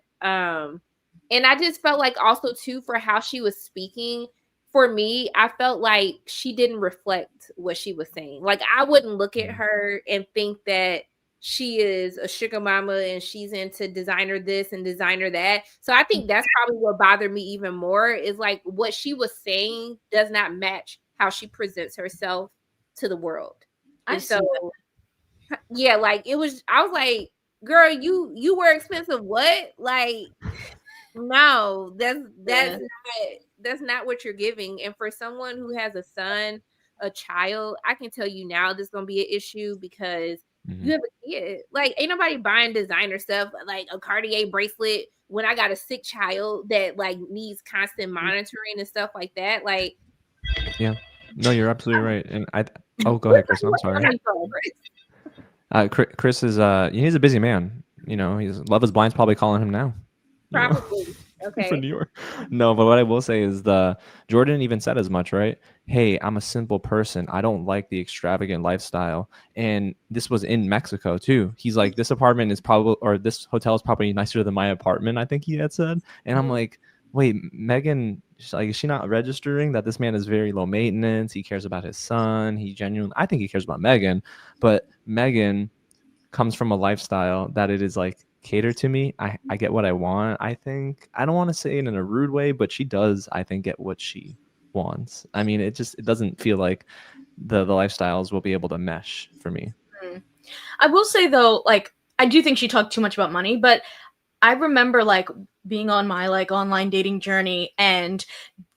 And I just felt like also too for how she was speaking, for me, I felt like she didn't reflect what she was saying. Like I wouldn't look at her and think that she is a sugar mama and she's into designer this and designer that. So I think that's probably what bothered me even more is like what she was saying does not match how she presents herself to the world. And so yeah, like it was, I was like, girl, you were expensive. What? Like, no, that's not what you're giving. And for someone who has a son, a child, I can tell you now this is gonna be an issue because you have a kid. Like, ain't nobody buying designer stuff like a Cartier bracelet when I got a sick child that like needs constant monitoring and stuff like that. Like, yeah, no, you're absolutely right. And go ahead, Chris. I'm sorry. Chris is he's a busy man. You know, Love is Blind's probably calling him now. Probably. Okay. For New York. No, but what I will say is Jordan even said as much, right? Hey, I'm a simple person. I don't like the extravagant lifestyle. And this was in Mexico too. He's like, this apartment is probably, or this hotel is probably nicer than my apartment, I think he had said. And I'm like, wait, Megan, like, is she not registering that this man is very low maintenance? He cares about his son. I think he cares about Megan, but Megan comes from a lifestyle that it is like, cater to me. I get what I want. I think I don't want to say it in a rude way, but she does, I think, get what she wants. I mean, it doesn't feel like the lifestyles will be able to mesh for me. I will say though, like I do think she talked too much about money, but I remember like being on my like online dating journey, and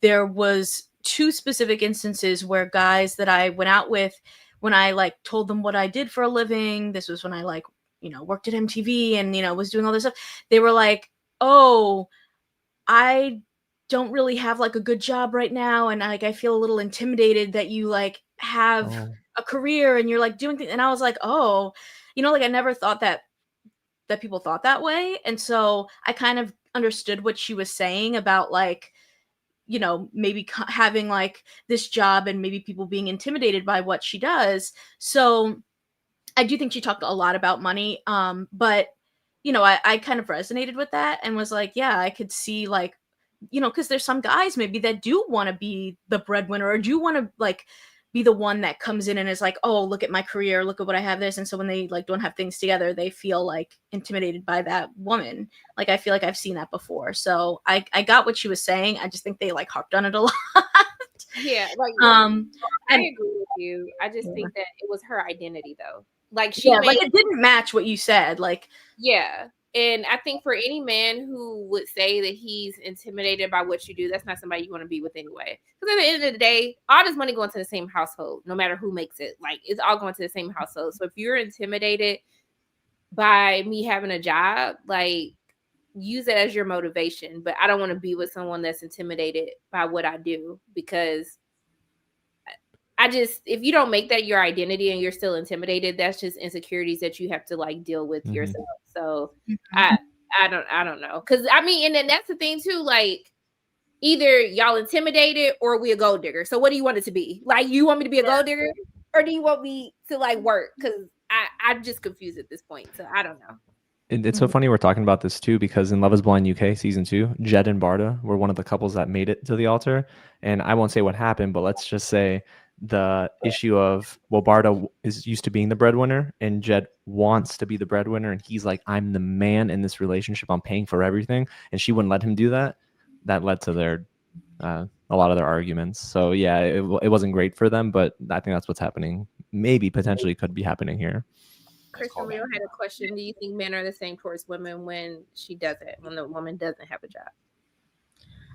there was 2 specific instances where guys that I went out with, when I like told them what I did for a living, this was when I like worked at MTV and, was doing all this stuff. They were like, oh, I don't really have like a good job right now. And like, I feel a little intimidated that you like have a career and you're like doing things. And I was like, oh, like I never thought that people thought that way. And so I kind of understood what she was saying about like, maybe having like this job and maybe people being intimidated by what she does. So I do think she talked a lot about money, but, I kind of resonated with that and was like, yeah, I could see like, because there's some guys maybe that do want to be the breadwinner or do want to like be the one that comes in and is like, oh, look at my career, look at what I have this. And so when they like don't have things together, they feel like intimidated by that woman. Like, I feel like I've seen that before. So I got what she was saying. I just think they like harped on it a lot. Yeah. Like, I agree with you. I just think that it was her identity though. Like like it didn't match what you said. Like, yeah. And I think for any man who would say that he's intimidated by what you do, that's not somebody you want to be with anyway. Because at the end of the day, all this money going to the same household, no matter who makes it. Like, it's all going to the same household. So if you're intimidated by me having a job, like, use it as your motivation. But I don't want to be with someone that's intimidated by what I do, because if you don't make that your identity and you're still intimidated, that's just insecurities that you have to like deal with yourself. So I don't know. Cause I mean, and then that's the thing too, like either y'all intimidated or we a gold digger. So what do you want it to be? Like, you want me to be a gold digger or do you want me to like work? Cause I'm just confused at this point. So I don't know. It's so funny we're talking about this too, because in Love is Blind UK season 2, Jed and Barda were one of the couples that made it to the altar. And I won't say what happened, but let's just say the issue of, well, Barda is used to being the breadwinner and Jed wants to be the breadwinner. And he's like, I'm the man in this relationship. I'm paying for everything. And she wouldn't let him do that. That led to their, a lot of their arguments. So yeah, it wasn't great for them, but I think that's what's happening. Maybe potentially could be happening here. Kristen Real had a question. Do you think men are the same towards women when the woman doesn't have a job?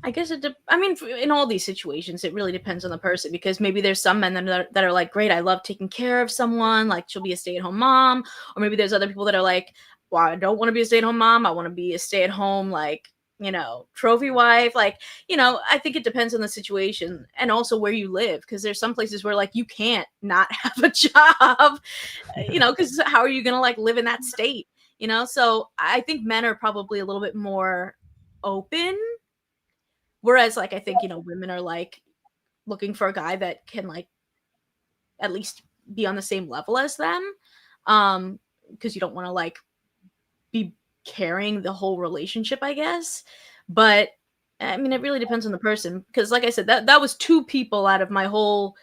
I guess in all these situations, it really depends on the person, because maybe there's some men that are like, great, I love taking care of someone, like she'll be a stay-at-home mom. Or maybe there's other people that are like, well, I don't want to be a stay-at-home mom. I want to be a stay-at-home, like, you know, trophy wife. Like, you know, I think it depends on the situation and also where you live, because there's some places where like you can't not have a job, you know, because how are you gonna like live in that state, you know? So I think men are probably a little bit more open, whereas like I think, you know, women are like looking for a guy that can like at least be on the same level as them, because you don't want to like be carrying the whole relationship, I guess. But I mean, it really depends on the person, because like I said, that was 2 people out of my whole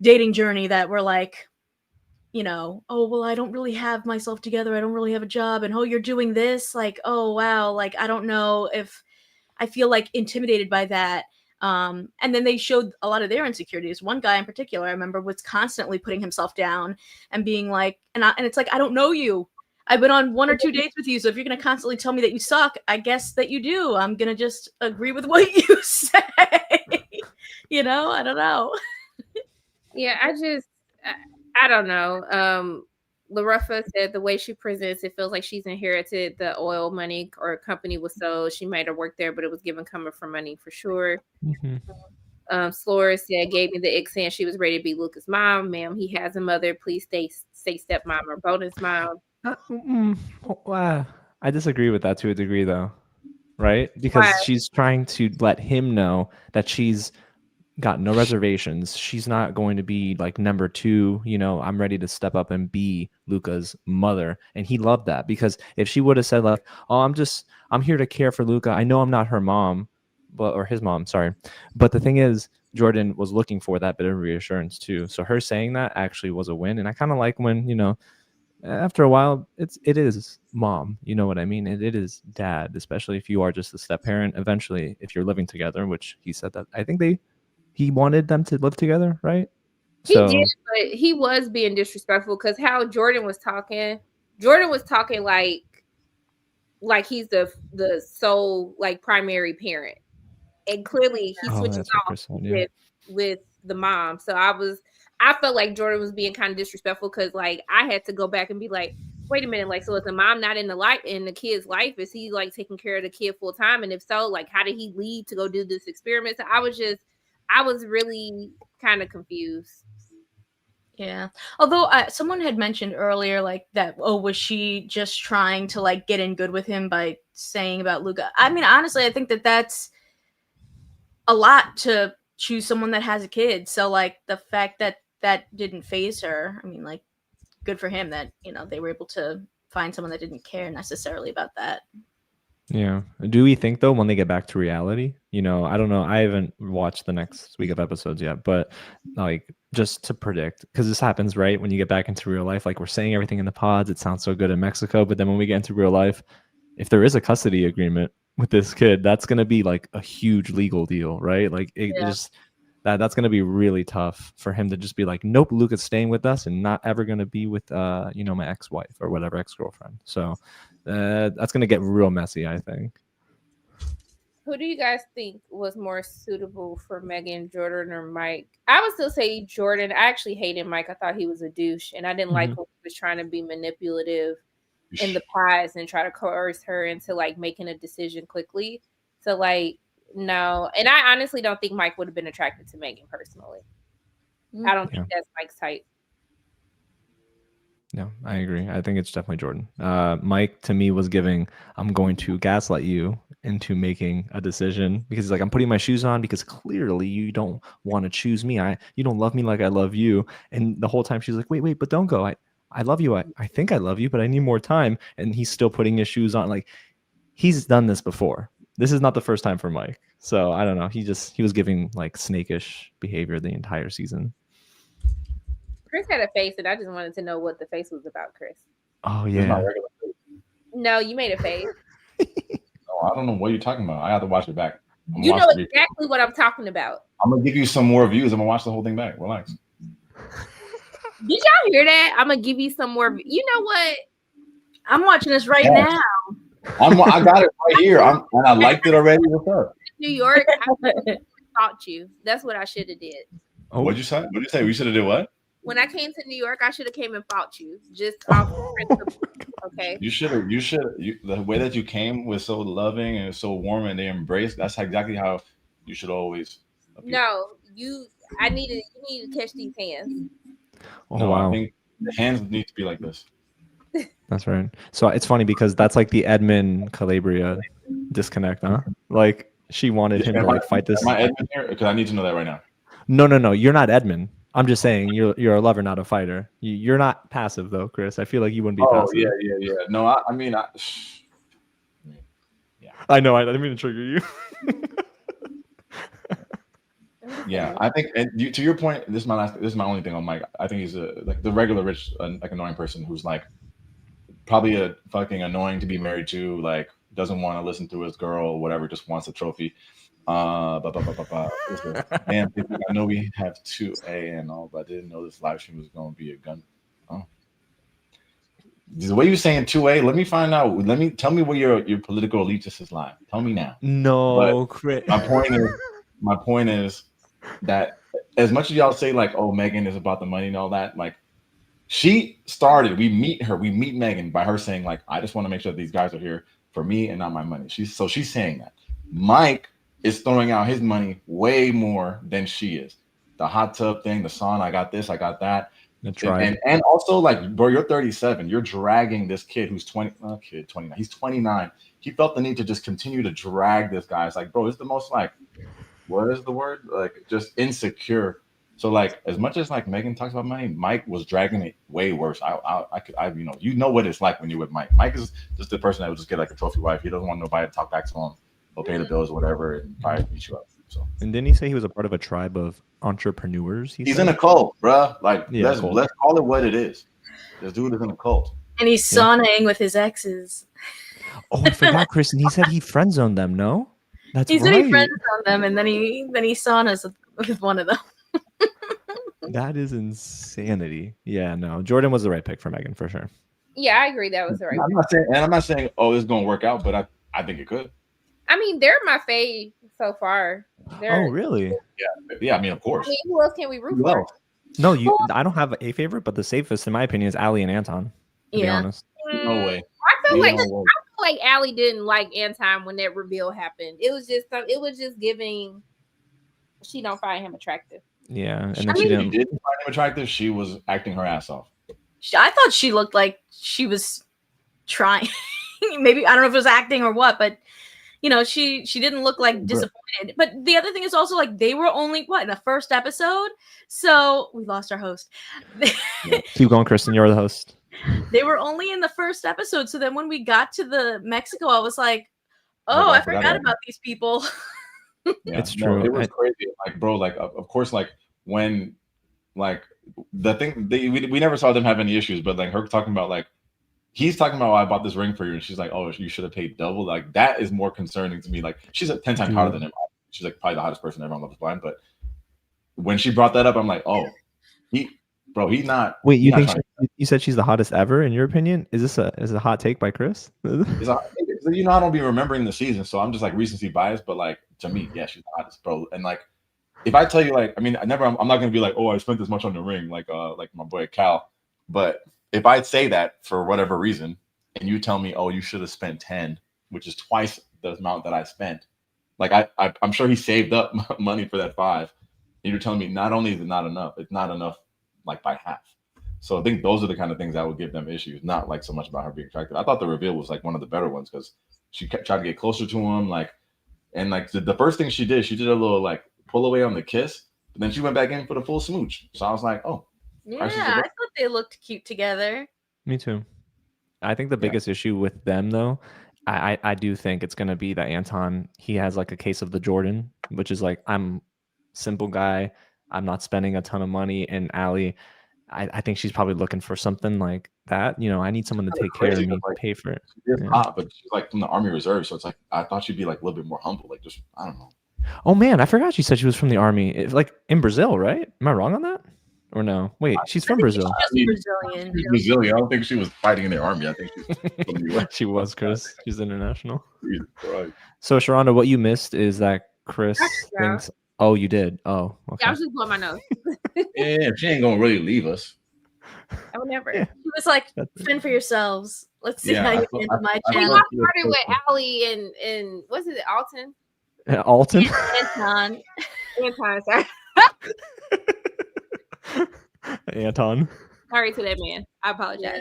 dating journey that were like, you know, oh well, I don't really have myself together, I don't really have a job, and oh, you're doing this, like, oh wow, like I don't know if I feel like intimidated by that. And then they showed a lot of their insecurities. One guy in particular, I remember, was constantly putting himself down and being like, and it's like, I don't know you. I've been on 1 or 2 dates with you. So if you're going to constantly tell me that you suck, I guess that you do. I'm going to just agree with what you say. You know, I don't know. Yeah, I don't know. LaRuffa said the way she presents, it feels like she's inherited the oil money, or a company was sold. She might have worked there, but it was given coming from money for sure. Slora said, gave me the ick saying she was ready to be Luca's mom. Ma'am, he has a mother. Please say stepmom or bonus mom. Wow. I disagree with that to a degree, though, right? Because she's trying to let him know that she's got no reservations. She's not going to be like number 2, you know, I'm ready to step up and be Luca's mother. And he loved that, because if she would have said like, oh, I'm here to care for Luca, I know I'm not her mom, or his mom, sorry. But the thing is, Jordan was looking for that bit of reassurance too. So her saying that actually was a win. And I kind of like when, you know, after a while, it is mom, you know what I mean? It is dad, especially if you are just a step parent. Eventually, if you're living together, which he said that I think he wanted them to live together, right? He did, but he was being disrespectful, because how Jordan was talking like he's the sole like primary parent, and clearly he switches off with the mom. So I felt like Jordan was being kind of disrespectful, because like I had to go back and be like, wait a minute, like, so is the mom not in the kid's life? Is he like taking care of the kid full time? And if so, like, how did he leave to go do this experiment? So I was really kind of confused. Yeah. Although someone had mentioned earlier, like that, oh, was she just trying to like get in good with him by saying about Luca? I mean, honestly, I think that's a lot to choose someone that has a kid. So like the fact that didn't faze her, I mean, like, good for him that, you know, they were able to find someone that didn't care necessarily about that. Yeah. Do we think though, when they get back to reality, you know, I don't know, I haven't watched the next week of episodes yet, but like, just to predict, because this happens, right? When you get back into real life, like we're saying everything in the pods, it sounds so good in Mexico, but then when we get into real life, if there is a custody agreement with this kid, that's going to be like a huge legal deal, right? Like that's going to be really tough for him to just be like, nope, Luca's staying with us and not ever going to be with, you know, my ex-wife or whatever, ex-girlfriend. So that's going to get real messy, I think. Who do you guys think was more suitable for Megan, Jordan or Mike? I would still say Jordan. I actually hated Mike. I thought he was a douche, and I didn't like when he was trying to be manipulative in the past and try to coerce her into like making a decision quickly. So like, no. And I honestly don't think Mike would have been attracted to Megan personally. I don't think that's Mike's type. No, I agree. I think it's definitely Jordan. Mike, to me, was giving, I'm going to gaslight you into making a decision, because he's like, I'm putting my shoes on because clearly you don't want to choose me. You don't love me like I love you. And the whole time she's like, wait, but don't go. I love you. I think I love you, but I need more time. And he's still putting his shoes on. Like, he's done this before. This is not the first time for Mike. So I don't know. He was giving like snakish behavior the entire season. Chris had a face, and I just wanted to know what the face was about, Chris. Oh, yeah. No, you made a face. Oh, I don't know what you're talking about. I have to watch it back. You know exactly what I'm talking about. I'm going to give you some more views. I'm going to watch the whole thing back. Relax. Did y'all hear that? I'm going to give you some more. You know what? I'm watching this right now. I got it right here. And I liked it already. What's up? New York, I taught you. That's what I should have did. Oh. What'd you say? We should have did what? when I came to New York, I should have came and fought you. Just off principle. Okay. You should have. The way that you came was so loving and so warm, and they embraced. That's exactly how you should always appear. No, you need to catch these hands. Oh No, wow. I think the hands need to be like this. That's right. So it's funny because that's like the Edmund Calabria disconnect, huh? Like she wanted him to like fight this. Am I Edmund here? Because I need to know that right now. No. You're not Edmund. I'm just saying you're a lover, not a fighter. You're not passive though, Chris. I feel like you wouldn't be Oh passive. yeah. No, I mean, I know. I didn't mean to trigger you. yeah. I think, and to your point, this is my only thing on Mike. I think he's like the regular rich, like annoying person who's like probably a fucking annoying to be married to, like doesn't want to listen to his girl, whatever, just wants a trophy. Damn, I know we have 2A and all, but I didn't know this live stream was going to be a gun. Oh, the way you're saying 2A, let me find out. Tell me where your political allegiances lie. Tell me now. No, Chris. My point is that as much as y'all say like, oh, Megan is about the money and all that, like she started. We meet Megan by her saying like, I just want to make sure that these guys are here for me and not my money. She's saying that. Mike is throwing out his money way more than she is. The hot tub thing, the sauna, I got this, I got that. That's right. And also like, bro, you're 37. You're dragging this kid who's 29. He's 29. He felt the need to just continue to drag this guy. It's like, bro, it's the most like, what is the word? Like just insecure. So like, as much as like Megan talks about money, Mike was dragging it way worse. I you know what it's like when you're with Mike. Mike is just the person that would just get like a trophy wife. He doesn't want nobody to talk back to him. He'll pay the bills or whatever and probably beat you up. So. And didn't he say he was a part of a tribe of entrepreneurs? He's in a cult, bro. Like Yeah, let's call it what it is. This dude is in a cult. And he's saunaing with his exes. Oh, I forgot, Chris. And he said he friend zoned them. No, that's He said right. he friends on them, and then he saunas with one of them. That is insanity. Yeah, no. Jordan was the right pick for Megan for sure. Yeah, I agree. That was the right. I'm not saying oh, it's gonna work out, but I think it could. I mean, they're my fave so far. Oh, really? Yeah. I mean, of course. I mean, who else can we root for? No, I don't have a favorite, but the safest, in my opinion, is Allie and Anton. To be honest. No way. I feel like Allie didn't like Anton when that reveal happened. It was just giving. She don't find him attractive. Yeah, and then she didn't find him attractive. She was acting her ass off. I thought she looked like she was trying. Maybe I don't know if it was acting or what, but you know, she didn't look like disappointed. But the other thing is also like they were only in the first episode, so we lost our host. Keep going, Kristen. You're the host. They were only in the first episode, so then when we got to the Mexico, I was like, oh, I forgot about these people. Yeah, it's true. No, it was crazy. Like, bro, like of course, like when like the thing we never saw them have any issues, but like her talking about like he's talking about, I bought this ring for you, and she's like, oh, you should have paid double. Like that is more concerning to me. Like she's 10 times hotter than him. She's like probably the hottest person ever on Love Is Blind. But when she brought that up, I'm like, oh, he's not. Wait, you said she's the hottest ever in your opinion? Is a hot take by Chris? You know, I don't be remembering the season, so I'm just like recency biased. But like to me, yeah, she's the hottest, bro. And like, if I tell you, like, I mean, I'm not gonna be like, oh, I spent this much on the ring, like my boy Cal. But if I say that for whatever reason, and you tell me, oh, you should have spent 10, which is twice the amount that I spent, like I'm sure he saved up money for that 5. And you're telling me not only is it not enough, it's not enough like by half. So I think those are the kind of things that would give them issues, not like so much about her being attractive. I thought the reveal was like one of the better ones because she kept trying to get closer to him, like, and like the first thing she did a little like pull away on the kiss, but then she went back in for the full smooch. So I was like, oh, yeah, I thought they looked cute together. Me too. I think the biggest issue with them though, I do think it's gonna be that Anton, he has like a case of the Jordan, which is like, I'm simple guy, I'm not spending a ton of money, and Allie, I think she's probably looking for something like that. You know, I need someone to take care of me, like, pay for it. She's hot, but she's like from the Army Reserve, so it's like I thought she'd be like a little bit more humble, like just I don't know. Oh man, I forgot she said she was from the Army, like in Brazil, right? Am I wrong on that? Or no? Wait, she's from Brazil. She's Brazilian. She's Brazilian. I don't think she was fighting in the army. I think she's from the US. She was, Chris. She's international. Right. So Sharonda, what you missed is that Chris thinks Oh, you did. Oh, okay. Yeah, I was just blowing my nose. Yeah, she ain't gonna really leave us. I would never. Yeah. He was like, That's it. fend for yourselves. Let's see Yeah, how I you feel- handle my I We feel channel. got like- started with Allie and what's it, Alton? Alton. Anton. Anton, sorry. Anton. Sorry to that man. I apologize. Yeah.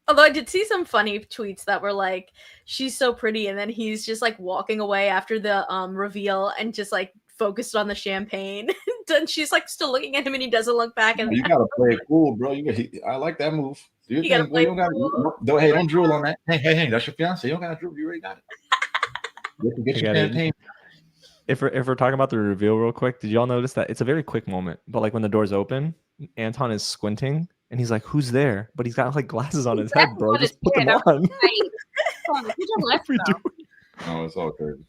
Although I did see some funny tweets that were like, she's so pretty, and then he's just like walking away after the reveal and just like focused on the champagne. And she's like still looking at him and he doesn't look back. And You gotta play it cool, bro. I like that move. Do your You thing, gotta boy. You play don't cool. gotta. Don't drool on that. Hey, that's your fiance. You don't gotta drool. You already got it. Get I your got it. champagne. If we're talking about the reveal real quick, did y'all notice that it's a very quick moment? But like when the doors open, Anton is squinting and he's like, "Who's there?" But he's got like glasses on his head, bro. on his Just put them head. on. Like, hold on, put your What left we though. do? No, it's all crazy.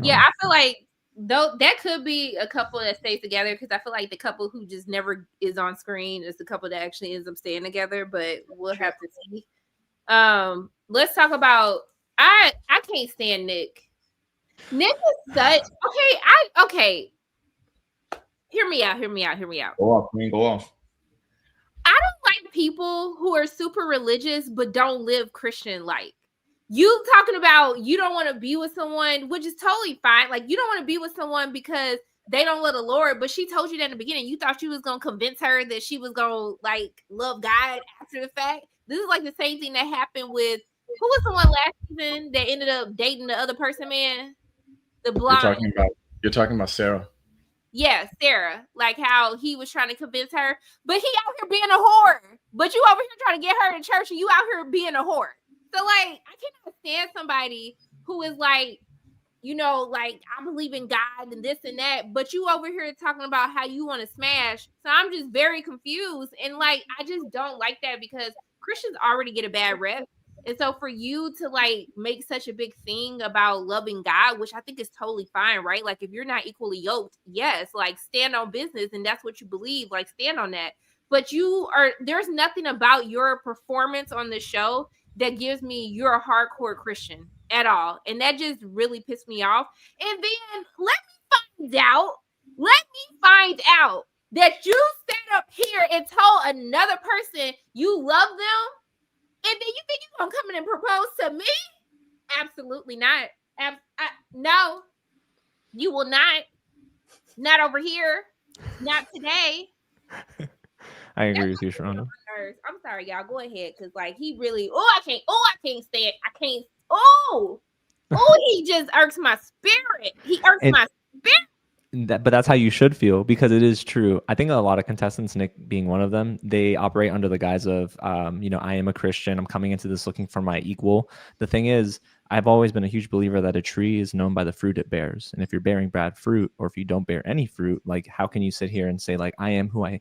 Yeah, I feel like though that could be a couple that stays together because I feel like the couple who just never is on screen is the couple that actually ends up staying together, but we'll have to see. Let's talk about I can't stand Nick. Nick is such okay. Hear me out. Go off, queen. Go off. I don't like people who are super religious but don't live Christian like. You talking about you don't want to be with someone, which is totally fine. Like you don't want to be with someone because they don't love the Lord, but she told you that in the beginning. You thought she was gonna convince her that she was gonna like love God after the fact. This is like the same thing that happened with who was the one last season that ended up dating the other person, man? The blonde. You're talking about Sarah. Yeah, Sarah. Like how he was trying to convince her, but he out here being a whore. But you over here trying to get her to church and you out here being a whore. So like I cannot stand somebody who is like, you know, like I believe in God and this and that, but you over here talking about how you want to smash. So I'm just very confused. And like I just don't like that because Christians already get a bad rep. And so for you to like make such a big thing about loving God, which I think is totally fine, right? Like if you're not equally yoked, yes, like stand on business and that's what you believe, like stand on that. But there's nothing about your performance on the show that gives me you're a hardcore Christian at all. And that just really pissed me off. And then let me find out that you sat up here and told another person you love them. And then you think you're going to come in and propose to me? Absolutely not. No, you will not. Not over here. Not today. I agree with you, Sharonda. I'm sorry, y'all. Go ahead, because like he really. I can't stand. I can't. He just irks my spirit. He irks my spirit. But that's how you should feel because it is true. I think a lot of contestants, Nick being one of them, they operate under the guise of, I am a Christian. I'm coming into this looking for my equal. The thing is, I've always been a huge believer that a tree is known by the fruit it bears. And if you're bearing bad fruit, or if you don't bear any fruit, like how can you sit here and say like, I am who I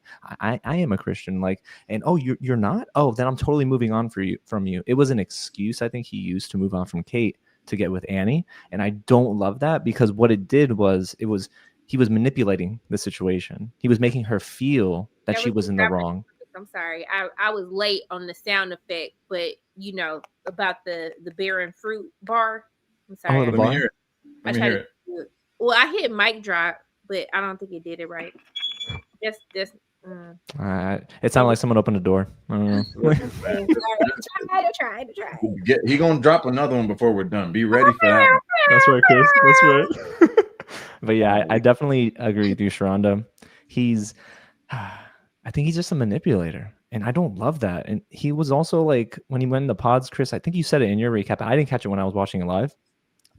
am a Christian, like, and you're not? Oh, then I'm totally moving on from you. It was an excuse I think he used to move on from Kate to get with Annie. And I don't love that because what it did was he was manipulating the situation. He was making her feel that she was in the wrong. I'm sorry. I was late on the sound effect, but you know about the barren fruit bar. I'm sorry. Oh, Let me hear it. Well, I hit mic drop, but I don't think it did it right. Just It sounded like someone opened a door. I don't know. I tried. He gonna drop another one before we're done. Be ready for that. That's right, Chris. That's right. But yeah, I definitely agree with you, Sharonda. I think he's just a manipulator, and I don't love that. And he was also like, when he went in the pods, Chris, I think you said it in your recap. I didn't catch it when I was watching it live.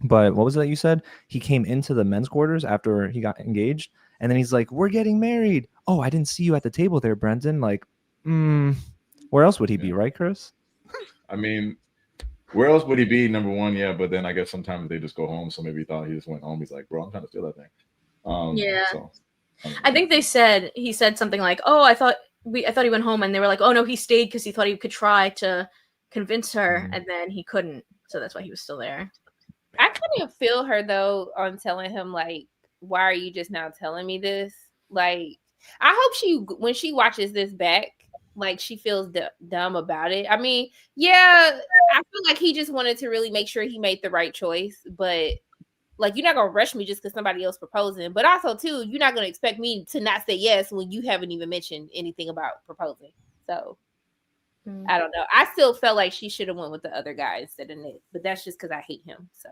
But what was it that you said? He came into the men's quarters after he got engaged, and then he's like, "We're getting married." Oh, I didn't see you at the table there, Brendan. Like, where else would he be, right, Chris? I mean, where else would he be? Number one, yeah. But then I guess sometimes they just go home. So maybe he thought he just went home. He's like, bro, I'm trying to steal that thing. Yeah. So, I think he said something like, "Oh, I thought he went home," and they were like, "Oh no, he stayed because he thought he could try to convince her, and then he couldn't, so that's why he was still there." I couldn't feel her though on telling him like, "Why are you just now telling me this?" Like, I hope when she watches this back, like she feels dumb about it. I mean, yeah, I feel like he just wanted to really make sure he made the right choice, but Like, you're not gonna rush me just because somebody else proposing, but also too, you're not gonna expect me to not say yes when you haven't even mentioned anything about proposing. So I don't know. I still felt like she should have went with the other guy instead of Nick, but that's just because I hate him. So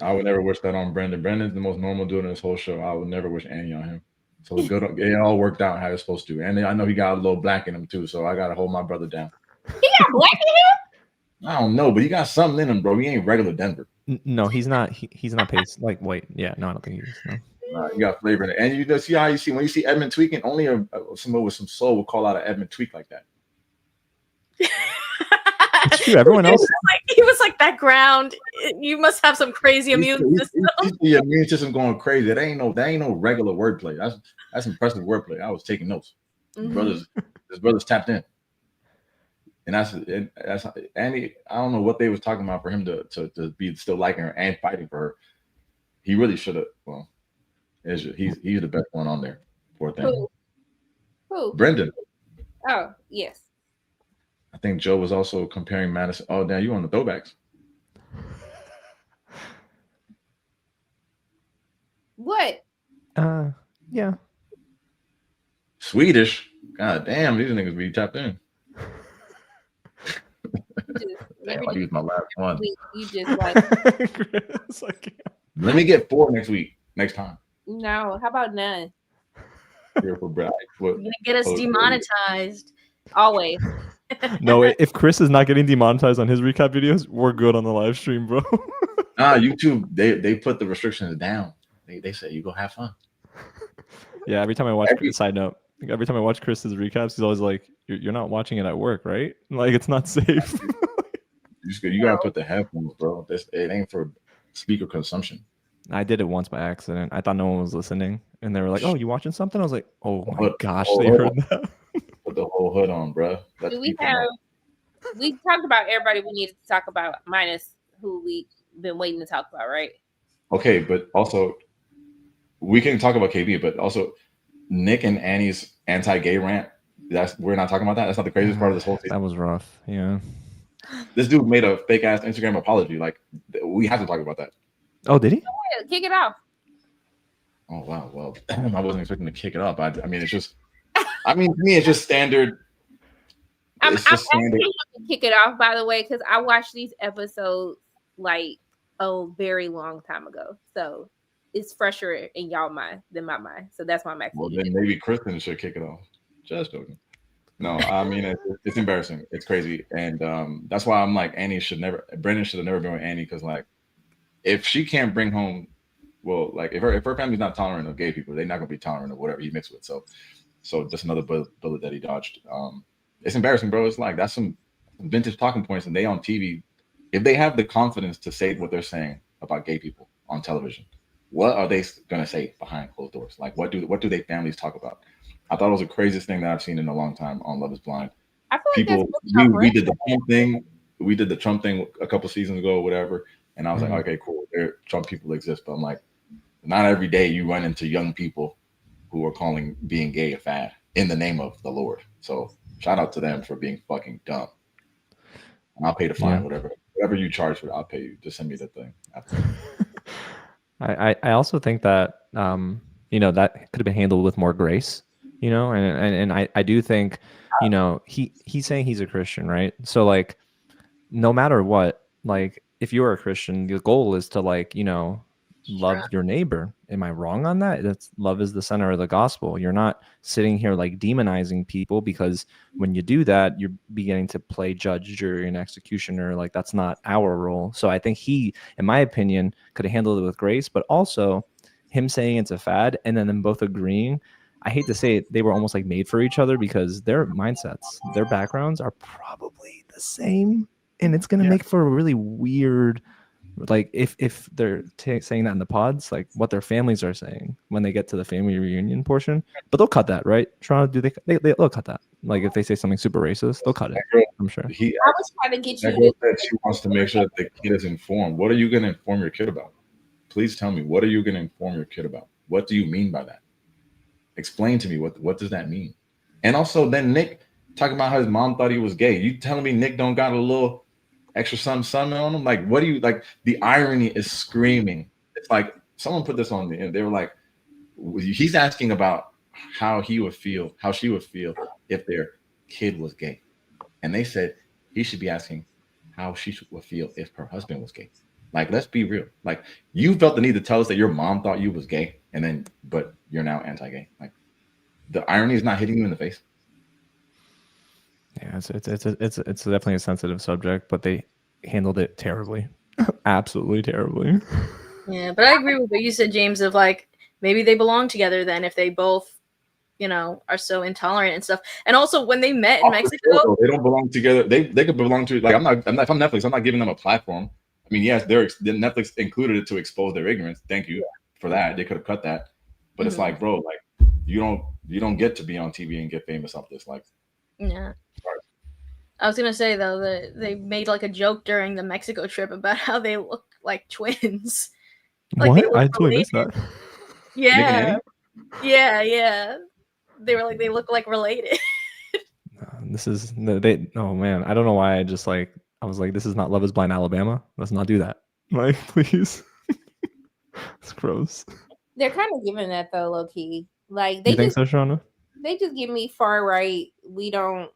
I would never wish that on Brendan. Brendan's the most normal dude in this whole show. I would never wish Annie on him. So it's good. It all worked out how it's supposed to. And I know he got a little black in him too, so I gotta hold my brother down. he got black in him. I don't know, but he got something in him, bro. He ain't regular Denver. No, he's not. He's not paste. Like, wait, yeah, no, I don't think he is. No. You got flavor in it, and you know, see how you see when you see Edmund tweaking. Only somebody with some soul will call out an Edmund tweak like that. It's true. Everyone else, He was like background. You must have some crazy immune system. The immune system going crazy. That ain't no regular wordplay. That's impressive wordplay. I was taking notes. His brothers tapped in. And that's Andy. I don't know what they was talking about for him to be still liking her and fighting for her. He really should have. Well, he's the best one on there. Poor thing. Who? Brendan. Oh yes. I think Joe was also comparing Madison. Oh, damn, you on the throwbacks? What? Yeah. Swedish. God damn, these niggas be tapped in. Damn, I used my last one. You just like. Chris, Let me get 4 next time. No, how about none? You're gonna get us demonetized. Always. No, if Chris is not getting demonetized on his recap videos, we're good on the live stream, bro. Nah, YouTube, they put the restrictions down. They say you go have fun. Yeah, every time I watch side note, every time I watch Chris's recaps, he's always like, "You're not watching it at work, right? Like it's not safe." You gotta put the headphones, bro. It ain't for speaker consumption. I did it once by accident. I thought no one was listening, and they were like, "Oh, you watching something?" I was like, "Oh my gosh, they heard that." Put the whole hood on, bro. We talked about everybody we needed to talk about, minus who we've been waiting to talk about, right? Okay, but also we can talk about KB, but also Nick and Annie's anti-gay rant. We're not talking about that. That's not the craziest part of this whole thing. That was rough. Yeah. This dude made a fake ass Instagram apology. Like we have to talk about that. Oh, did he? Kick it off. Oh wow. Well, I wasn't expecting to kick it off. I mean, it's just. I mean, to me, it's just standard. I'm asking you to kick it off, by the way, because I watched these episodes like a very long time ago. So it's fresher in y'all mind than my mind. So that's why I'm asking. Well, then maybe Kristen should kick it off. Just joking. No, I mean, it's embarrassing. It's crazy. And that's why I'm like, Brendan should have never been with Annie, because like, if she can't bring home, well, like if her family's not tolerant of gay people, they're not going to be tolerant of whatever he mixed with. So just another bullet that he dodged. It's embarrassing, bro. It's like that's some vintage talking points, and they on TV. If they have the confidence to say what they're saying about gay people on television, what are they gonna say behind closed doors? Like what do their families talk about? I thought it was the craziest thing that I've seen in a long time on Love Is Blind. I feel People, like we did the Trump thing. We did the Trump thing a couple seasons ago, or whatever. And I was like, okay, cool. Trump people exist, but I'm like, not every day you run into young people who are calling being gay a fad in the name of the Lord. So shout out to them for being fucking dumb. And I'll pay the fine, whatever you charge for it, I'll pay you. Just send me the thing. I also think that that could have been handled with more grace, and I do think, he's saying he's a Christian, right? So like, no matter what, like if you're a Christian, the goal is to like, love your neighbor. Am I wrong on that? That's love is the center of the gospel. You're not sitting here like demonizing people, because when you do that, you're beginning to play judge, jury, and executioner. Like that's not our role. So I think he, in my opinion, could have handled it with grace, but also him saying it's a fad and then them both agreeing. I hate to say it, they were almost like made for each other, because their mindsets, their backgrounds are probably the same, and it's going to make for a really weird, like if they're saying that in the pods, like what their families are saying when they get to the family reunion portion. But they'll cut that, right? Toronto, they'll cut that. Like if they say something super racist, they'll cut it. I'm sure. I was trying to get you that she wants to make sure that the kid is informed. What are you going to inform your kid about? Please tell me. What are you going to inform your kid about? What do you mean by that? Explain to me what does that mean? And also then Nick talking about how his mom thought he was gay. You telling me Nick don't got a little extra something on him? Like, what do you like? The irony is screaming it's like someone put this on the end. They were like, he's asking about how she would feel if their kid was gay, and they said he should be asking how she would feel if her husband was gay. Like, let's be real. Like, you felt the need to tell us that your mom thought you was gay, but you're now anti-gay. Like, the irony is not hitting you in the face. Yeah, it's definitely a sensitive subject, but they handled it terribly, absolutely terribly. Yeah, but I agree with what you said, James. Of like, maybe they belong together then if they both, are so intolerant and stuff. And also when they met in Mexico, they don't belong together. They could belong to, like, I'm not if I'm Netflix, I'm not giving them a platform. I mean, yes, Netflix included it to expose their ignorance. Thank you for that. They could have cut that, but it's like, bro, like you don't get to be on TV and get famous off this. Like, yeah. I was gonna say though that they made like a joke during the Mexico trip about how they look like twins. Like, what? I totally missed that. Yeah. Yeah. They were like, they look like related. Oh man, I don't know why I was like, this is not Love is Blind Alabama. Let's not do that. Like, please. It's gross. They're kind of giving that though, low key. Like, You think so, Shauna? They just give me far right. We don't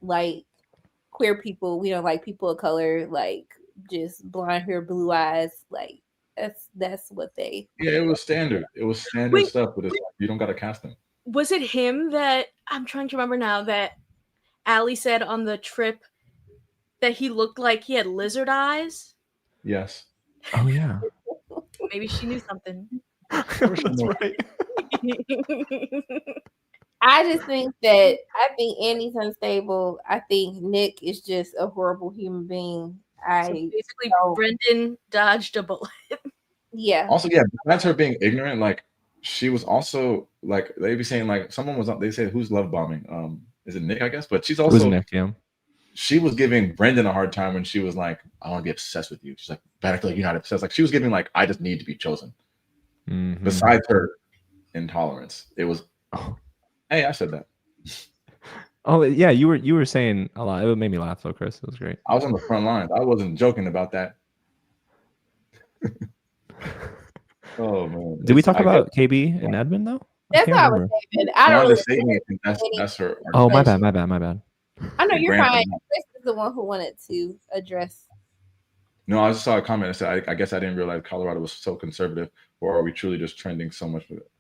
like queer people. We don't like people of color. Like, just blonde hair, blue eyes. Like, that's what they. Yeah, it was standard. It was standard stuff, but it's like, you don't got to cast them. Was it him that I'm trying to remember now that Allie said on the trip that he looked like he had lizard eyes? Yes. Oh yeah. Maybe she knew something. That's right. I just think Annie's unstable. I think Nick is just a horrible human being. Basically, Brendan dodged a bullet. Yeah. Also, yeah, besides her being ignorant, like, she was also, like, they be saying, like, someone was, they said, who's love bombing? Is it Nick, I guess? But she's also, it was Nick, yeah. She was giving Brendan a hard time when she was like, I want to be obsessed with you. She's like, but I feel like you're not obsessed. Like, she was giving, like, I just need to be chosen. Mm-hmm. Besides her intolerance, it was, hey, I said that. Oh yeah, you were saying a lot. It made me laugh though, Chris. It was great. I was on the front lines. I wasn't joking about that. Oh man. Did we talk about KB and Edmund though? That's what I was saying. I don't really say anything. That's her. Oh, my bad. I know you're fine. Chris is the one who wanted to address. No, I just saw a comment that said, I guess I didn't realize Colorado was so conservative, or are we truly just trending so much with it?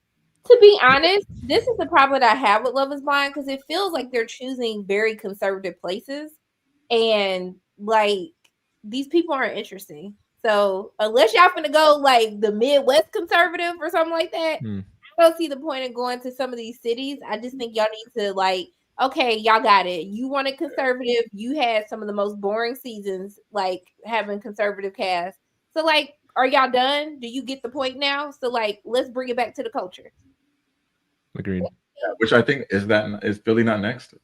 To be honest, this is the problem that I have with Love is Blind, because it feels like they're choosing very conservative places, and like these people aren't interesting. So unless y'all finna go like the Midwest conservative or something like that, I don't see the point in going to some of these cities. I just think y'all need to like, okay, y'all got it. You wanted conservative. You had some of the most boring seasons, like having conservative cast. So like, are y'all done? Do you get the point now? So like, let's bring it back to the culture. Agreed. Yeah, which I think is Philly not next?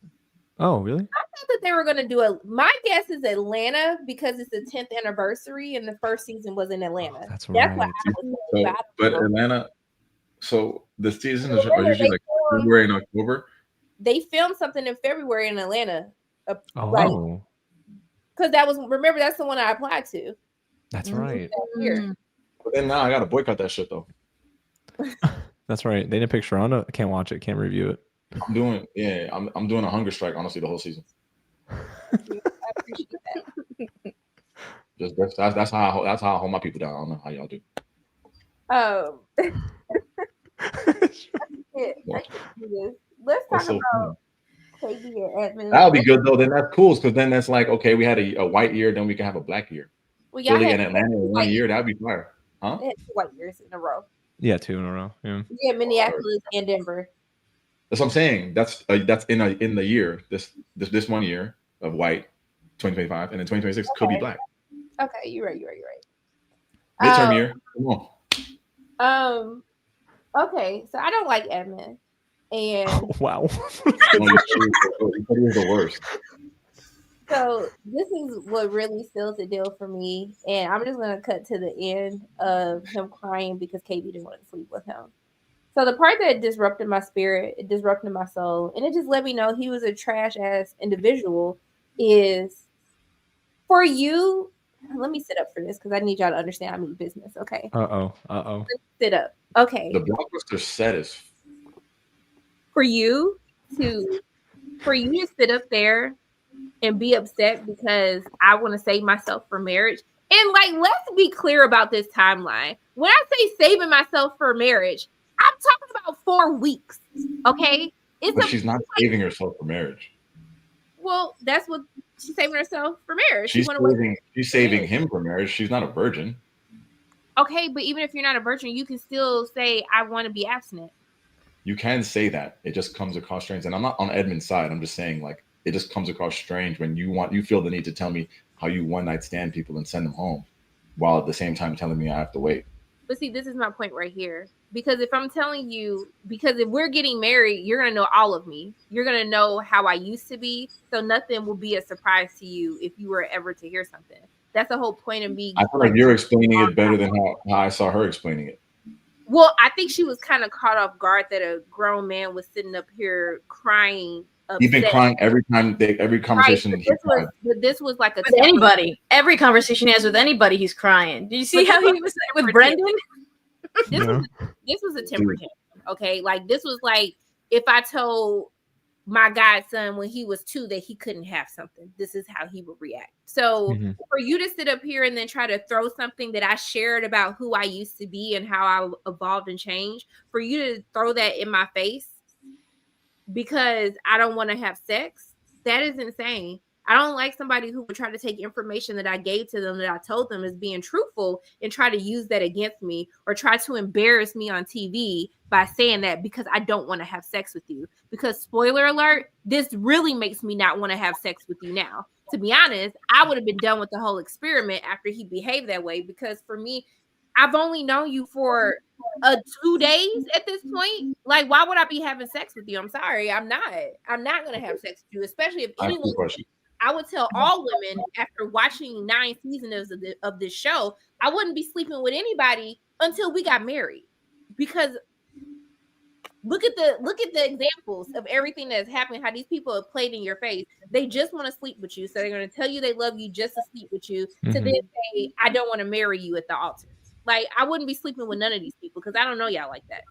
Oh, really? I thought that they were going to do my guess is Atlanta, because it's the 10th anniversary and the first season was in Atlanta. That's right. What I was but Atlanta, so the seasons are usually like February and October. They filmed something in February in Atlanta. Oh. Because remember, that's the one I applied to. That's right. But then now I got to boycott that shit though. That's right. They didn't pick Sharonda. I can't watch it. Can't review it. I'm doing a hunger strike, honestly, the whole season. I appreciate that. That's how I hold my people down. I don't know how y'all do. Let's talk about KB and Edmund. That'll be good though. Then that's cool, because then that's like, okay, we had a white year, then we can have a black year. Well, Philly and Atlanta in 1 year, that'd be fire, huh? They had 2 white years in a row. Yeah, 2 in a row. Yeah, Minneapolis and Denver. That's what I'm saying. That's in the year, this 1 year of white, 2025, and then 2026 could be black. Okay, you're right. Midterm year. Come on. Okay, so I don't like Edmund. And wow. He was the worst. So this is what really seals the deal for me. And I'm just gonna cut to the end of him crying because KB didn't want to sleep with him. So the part that disrupted my spirit, it disrupted my soul, and it just let me know he was a trash ass individual, is for you let me sit up for this because I need y'all to understand I mean business. Okay. Uh-oh. Sit up. Okay. The Blockbuster set is For you to sit up there and be upset because I want to save myself for marriage. And like, let's be clear about this timeline. When I say saving myself for marriage, I'm talking about 4 weeks. Okay. but she's not saving herself for marriage. Well, that's what she's saving herself for marriage. She's saving him for marriage. She's not a virgin. Okay, but even if you're not a virgin, you can still say I want to be abstinent. You can say that. It just comes across strange. And I'm not on Edmund's side. I'm just saying, like, it just comes across strange when you feel the need to tell me how you one night stand people and send them home, while at the same time telling me I have to wait. But see, this is my point right here. Because if I'm telling you, because if we're getting married, you're going to know all of me. You're going to know how I used to be. So nothing will be a surprise to you if you were ever to hear something. That's the whole point of me. I feel like you're explaining it better than how I saw her explaining it. Well, I think she was kind of caught off guard that a grown man was sitting up here crying. He's been crying every conversation. Right, but this was like with anybody. Every conversation he has with anybody, he's crying. Do you see how he was with Brendan? This was a temper tantrum. Okay, like this was like if I told my godson when he was 2 that he couldn't have something, this is how he would react. So for you to sit up here and then try to throw something that I shared about who I used to be and how I evolved and changed, for you to throw that in my face because I don't want to have sex, that is insane. I don't like somebody who would try to take information that I gave to them that I told them as being truthful and try to use that against me or try to embarrass me on TV by saying that because I don't want to have sex with you. Because spoiler alert, this really makes me not want to have sex with you now. To be honest, I would have been done with the whole experiment after he behaved that way because for me, I've only known you for 2 days at this point. Like, why would I be having sex with you? I'm sorry. I'm not going to have sex with you, especially if anyone... I would tell all women after watching 9 seasons of this show, I wouldn't be sleeping with anybody until we got married. Because look at the examples of everything that's happened, how these people have played in your face. They just want to sleep with you. So they're going to tell you they love you just to sleep with you, to then say, I don't want to marry you at the altar. Like, I wouldn't be sleeping with none of these people because I don't know y'all like that.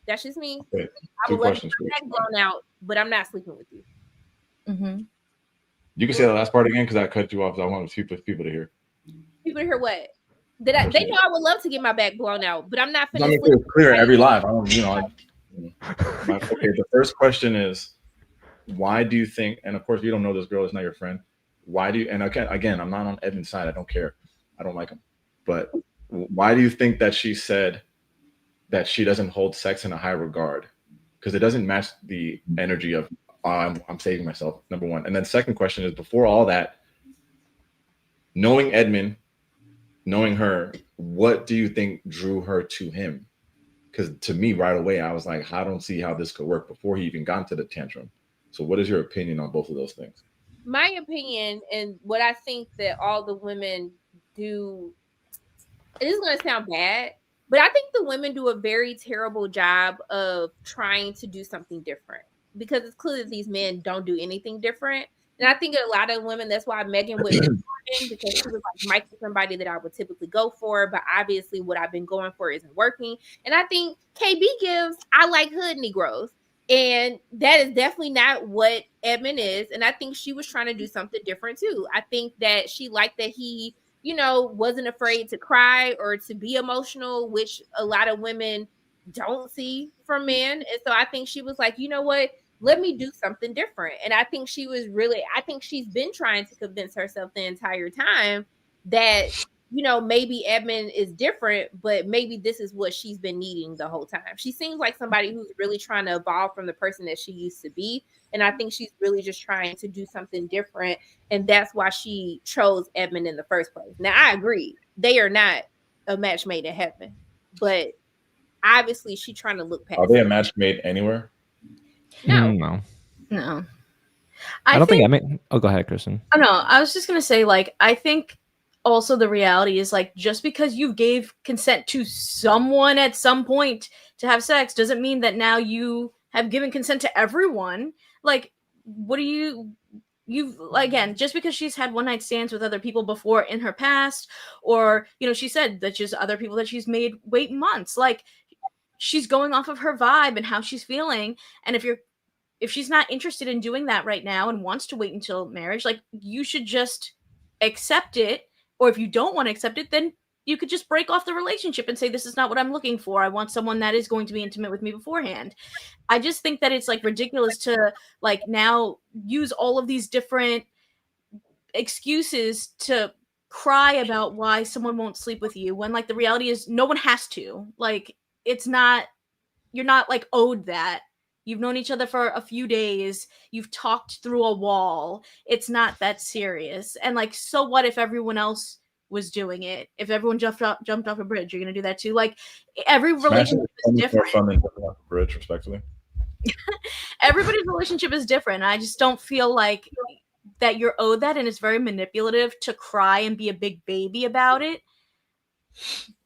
That's just me. Okay. I would let you blown out, but I'm not sleeping with you. Mm-hmm. You can say the last part again because I cut you off. I want people to hear. People to hear what? They know I would love to get my back blown out, but I'm not finna. It's clear every live. I don't, okay, the first question is, why do you think? And of course, you don't know this girl; it's not your friend. Why do you? And again, I'm not on Edmund's side. I don't care. I don't like him. But why do you think that she said that she doesn't hold sex in a high regard? Because it doesn't match the energy of. I'm saving myself, number one. And then second question is, before all that, knowing Edmund, knowing her, what do you think drew her to him? Because to me, right away, I was like, I don't see how this could work before he even got into the tantrum. So what is your opinion on both of those things? My opinion and what I think that all the women do, it is going to sound bad, but I think the women do a very terrible job of trying to do something different. Because it's clear that these men don't do anything different. And I think a lot of women, that's why Megan would be because she was like Mike is somebody that I would typically go for, but obviously what I've been going for isn't working. And I think KB gives, I like hood Negroes. And that is definitely not what Edmund is. And I think she was trying to do something different too. I think that she liked that he, wasn't afraid to cry or to be emotional, which a lot of women don't see from men. And so I think she was like, you know what? Let me do something different. And I think she's been trying to convince herself the entire time that, maybe Edmund is different, but maybe this is what she's been needing the whole time. She seems like somebody who's really trying to evolve from the person that she used to be. And I think she's really just trying to do something different. And that's why she chose Edmund in the first place. Now, I agree. They are not a match made in heaven, but obviously she's trying to look past. Are they a match made anywhere? No. I don't think I mean. Oh, go ahead, Kristen. Oh no, I was just gonna say, I think also the reality is just because you gave consent to someone at some point to have sex doesn't mean that now you have given consent to everyone. What do you? you've, again, just because she's had one night stands with other people before in her past, or, you know, she said that she's other people that she's made wait months. Like, she's going off of her vibe and how she's feeling. And if she's not interested in doing that right now and wants to wait until marriage, like, you should just accept it. Or if you don't want to accept it, then you could just break off the relationship and say, this is not what I'm looking for. I want someone that is going to be intimate with me beforehand. I just think that it's like ridiculous to like now use all of these different excuses to cry about why someone won't sleep with you, when like the reality is no one has to. Like, it's not, you're not like owed that. You've known each other for a few days. You've talked through a wall. It's not that serious. And like, so what if everyone else was doing it? If everyone jumped off a bridge, you're gonna do that too. Like, every relationship is different. More fun than jumping off the bridge, respectfully. Everybody's relationship is different. I just don't feel like that you're owed that, and it's very manipulative to cry and be a big baby about it.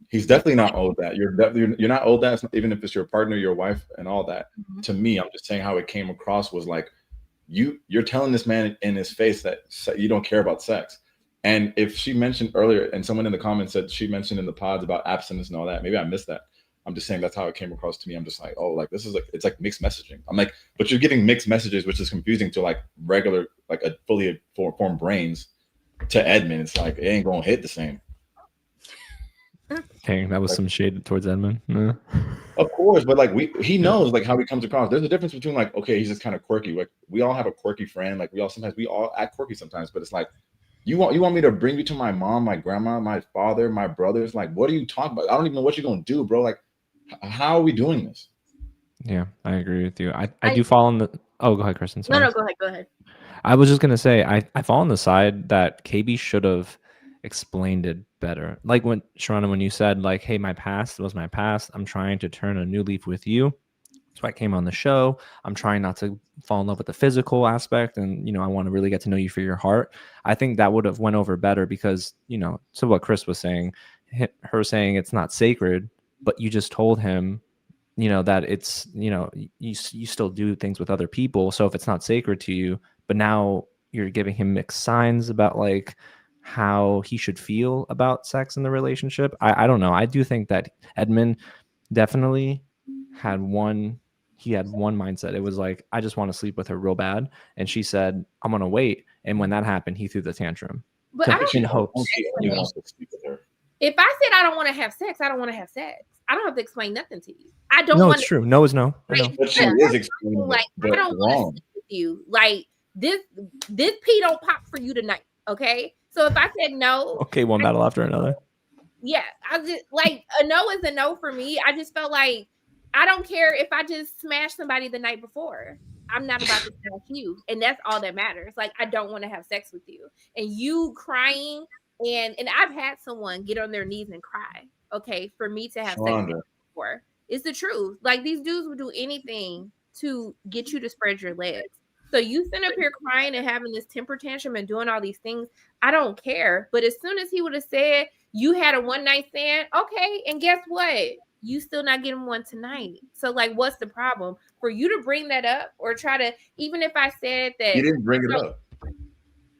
He's definitely not owed that. You're not owed that, even if it's your partner, your wife, and all that. Mhm. To me, I'm just saying how it came across was like, you're telling this man in his face that you don't care about sex. And if she mentioned earlier, and someone in the comments said she mentioned in the pods about abstinence and all that, maybe I missed that. I'm just saying that's how it came across to me. I'm just like, oh, like this is like, it's like mixed messaging. I'm like, but you're giving mixed messages, which is confusing to like regular, like a fully formed brains to Edmund. It's like, it ain't gonna hit the same. Dang, that was some shade towards Edmund. Yeah. Of course, but like he knows like how he comes across. There's a difference between like, okay, he's just kind of quirky. Like we all have a quirky friend. Like we all act quirky sometimes, but it's like, you want me to bring you to my mom, my grandma, my father, my brothers? Like, what are you talking about? I don't even know what you're gonna do, bro. Like, how are we doing this? Yeah, I agree with you. I do fall on the. Oh, go ahead, Kristen. Sorry. No, go ahead. I was just gonna say I fall on the side that KB should have explained it better. Like when Sharana, when you said like, "Hey, my past was my past. I'm trying to turn a new leaf with you." So I came on the show. I'm trying not to fall in love with the physical aspect, and I want to really get to know you for your heart. I think that would have went over better because so what Chris was saying, her saying it's not sacred, but you just told him, that it's you still do things with other people. So if it's not sacred to you, but now you're giving him mixed signs about like how he should feel about sex in the relationship. I don't know. I do think that Edmund definitely had one mindset. It was like, I just want to sleep with her real bad. And she said, I'm going to wait. And when that happened, he threw the tantrum. But I don't in hopes. If I said I don't want to have sex, I don't want to have sex. I don't have to explain nothing to you. I don't. No, it's true. No is no. Right? But she is explaining like, but I don't want to sleep with you. Like this pee don't pop for you tonight. Okay. So if I said no, okay, one battle after another. Yeah, I just like a no is a no for me. I just felt like I don't care if I just smash somebody the night before. I'm not about to smash you, and that's all that matters. Like I don't want to have sex with you, and you crying, and I've had someone get on their knees and cry. Okay, for me to have sex with you before, it's the truth. Like these dudes would do anything to get you to spread your legs. So you sit up here crying and having this temper tantrum and doing all these things. I don't care. But as soon as he would have said you had a one night stand, okay, and guess what? You still not getting one tonight. So like, what's the problem for you to bring that up or try to? Even if I said that, he didn't bring it up.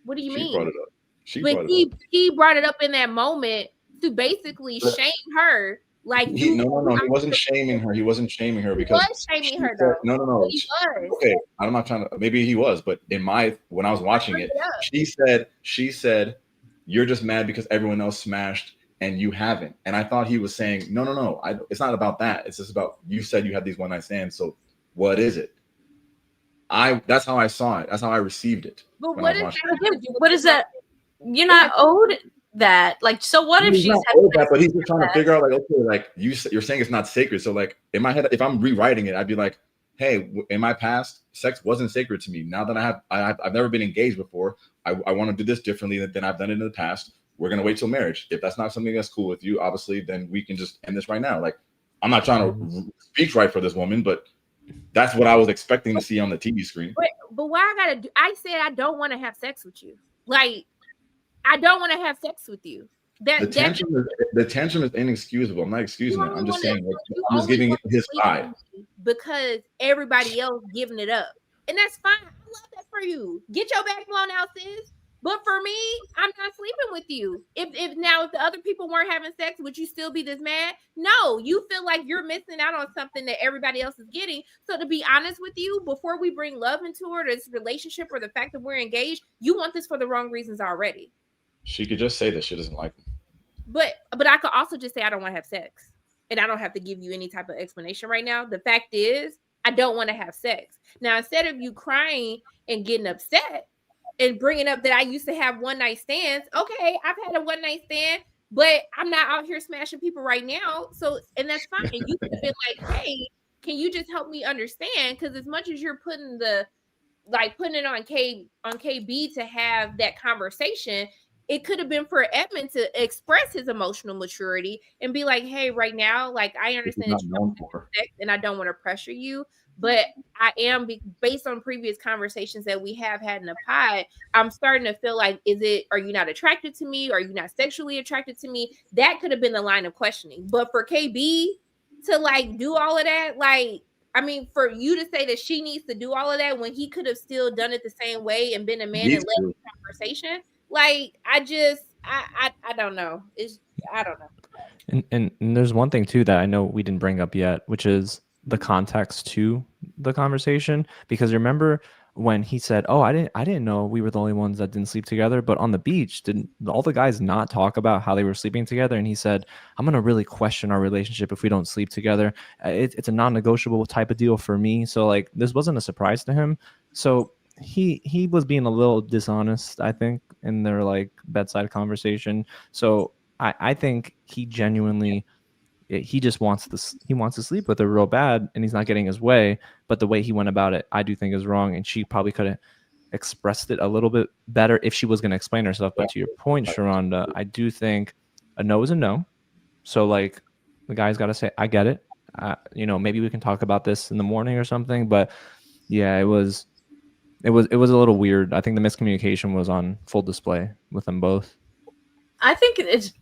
What do you mean? Brought it up. He brought it up in that moment to basically shame her. Like he wasn't shaming her. He wasn't shaming her because he was shaming her though. No. He was. Okay, I'm not trying to. Maybe he was, but when I was watching it, she said, "You're just mad because everyone else smashed and you haven't." And I thought he was saying, "No. It's not about that. It's just about you said you had these one night stands. So what is it?" That's how I saw it. That's how I received it. But what is that? You're not owed that. Like, so what if she's not owed that, but he's just trying to figure out, like, okay, like you're saying it's not sacred. So like in my head, if I'm rewriting it, I'd be like, hey, in my past, sex wasn't sacred to me. Now that I've never been engaged before, I want to do this differently than I've done it in the past. We're gonna wait till marriage. If that's not something that's cool with you, obviously, then we can just end this right now. Like, I'm not trying to speak right for this woman, but that's what I was expecting to see on the TV screen. But why I said I don't want to have sex with you. Like, I don't want to have sex with you. The tantrum is inexcusable. I'm not excusing it. I'm just saying, like, I'm just giving it his side. Because everybody else giving it up. And that's fine. I love that for for you. Get your back blown out, sis. But for me, I'm not sleeping with you. If the other people weren't having sex, would you still be this mad? No, you feel like you're missing out on something that everybody else is getting. So to be honest with you, before we bring love into it, or this relationship, or the fact that we're engaged, you want this for the wrong reasons already. She could just say that she doesn't like him. But I could also just say I don't want to have sex, and I don't have to give you any type of explanation right now. The fact is, I don't want to have sex. Now, instead of you crying and getting upset and bringing up that I used to have one night stands, okay, I've had a one night stand, but I'm not out here smashing people right now. So, and that's fine. You could have been like, hey, can you just help me understand? Because as much as you're putting it on KB to have that conversation, it could have been for Edmund to express his emotional maturity and be like, hey, right now, like, I understand that you don't have sex and I don't want to pressure you, but I am, based on previous conversations that we have had in the pod, I'm starting to feel like, are you not attracted to me? Are you not sexually attracted to me? That could have been the line of questioning. But for KB to like do all of that, like, I mean, for you to say that she needs to do all of that when he could have still done it the same way and been a man and led the conversation, like, I don't know. I don't know. And there's one thing too that I know we didn't bring up yet, which is the context to the conversation. Because remember when he said, "Oh, I didn't know we were the only ones that didn't sleep together," but on the beach, didn't all the guys not talk about how they were sleeping together? And he said, "I'm gonna really question our relationship if we don't sleep together. It's a non-negotiable type of deal for me." So like, this wasn't a surprise to him. So he was being a little dishonest, I think, in their like bedside conversation. So I think he genuinely, he just wants this. He wants to sleep with her real bad, and he's not getting his way. But the way he went about it, I do think is wrong. And she probably could have expressed it a little bit better if she was going to explain herself. But to your point, Sharonda, I do think a no is a no. So like, the guy's got to say, I get it. Maybe we can talk about this in the morning or something. But yeah, it was a little weird. I think the miscommunication was on full display with them both. I think it's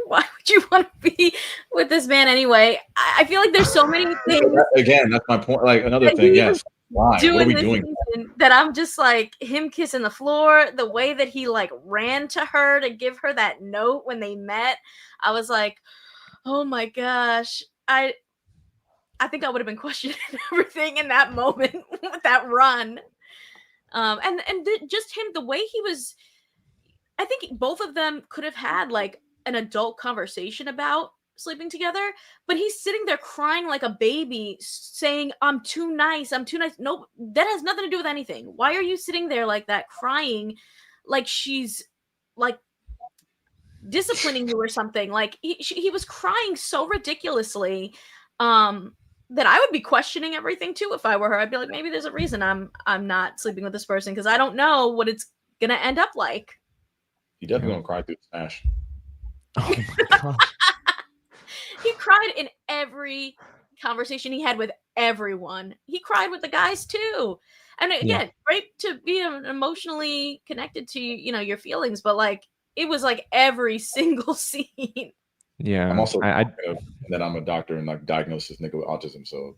why would you want to be with this man anyway? I feel like there's so many things. Again, that's my point. Like, another thing, yes. Why? What are we doing? That I'm just like, him kissing the floor, the way that he like ran to her to give her that note when they met. I was like, oh my gosh. I think I would have been questioning everything in that moment with that run. Just him, the way he was, I think both of them could have had like an adult conversation about sleeping together, but he's sitting there crying like a baby saying, I'm too nice. No, that has nothing to do with anything. Why are you sitting there like that crying like she's like disciplining you or something? Like he was crying so ridiculously that I would be questioning everything too if I were her. I'd be like, maybe there's a reason I'm not sleeping with this person because I don't know what it's gonna end up like. He definitely gonna cry through the smash. Oh my gosh. He cried in every conversation he had with everyone. He cried with the guys too. And again, great to be emotionally connected to, your feelings, but like, it was like every single scene. Yeah. I'm also that I'm a doctor and like diagnose this nigga with autism. So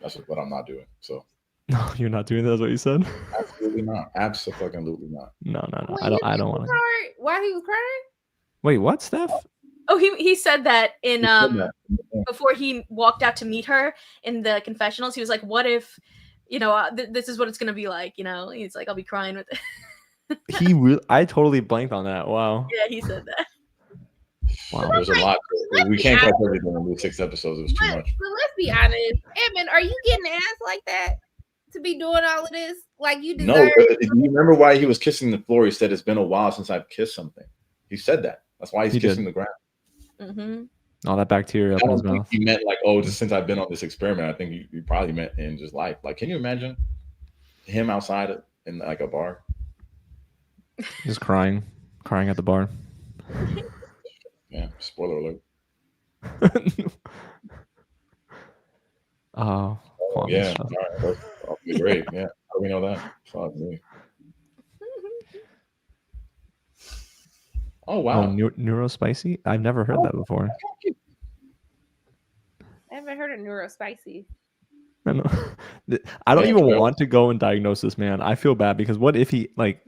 that's what I'm not doing. So no, you're not doing that, is what you said? Absolutely not. Absolutely not. No. Wait, I don't want to. Why he was crying? Wait, what, Steph? Oh, he said that in before he walked out to meet her in the confessionals. He was like, "What if, this is what it's gonna be like?" He's like, "I'll be crying with it." I totally blanked on that. Wow. Yeah, he said that. Wow, there's a lot. We can't catch everything in these 6 episodes. It was too much. But let's be honest, Edmund, are you getting ass like that to be doing all of this? Like, you deserve? No. Do you remember why he was kissing the floor? He said, "It's been a while since I've kissed something." He said that. That's why he's kissing the ground. Mm-hmm. All that bacteria up in his mouth. He meant like, oh, just since I've been on this experiment. I think you probably meant in just life. Like, can you imagine him outside in like a bar? Just crying at the bar. Yeah, spoiler alert. Oh, yeah, all right. That'll be great. Yeah, how do we know that? Fuck me. Oh wow, neurospicy. I've never heard that before. I haven't heard of neurospicy. I know. I don't Yeah, even bro. want to go and diagnose this man. I feel bad because what if he like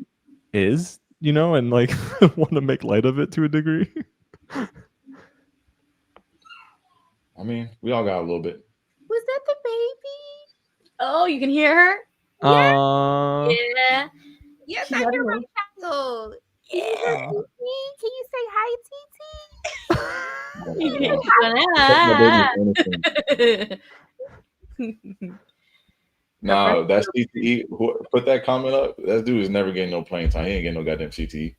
is, and like want to make light of it to a degree. I mean, we all got a little bit. Was that the baby? Oh, you can hear her? Uh, Yeah. Yes, She I got hear her. my child. Yeah. Can you say hi, TT? No, that CTE. Put that comment up. That dude is never getting no playing time. He ain't getting no goddamn CTE.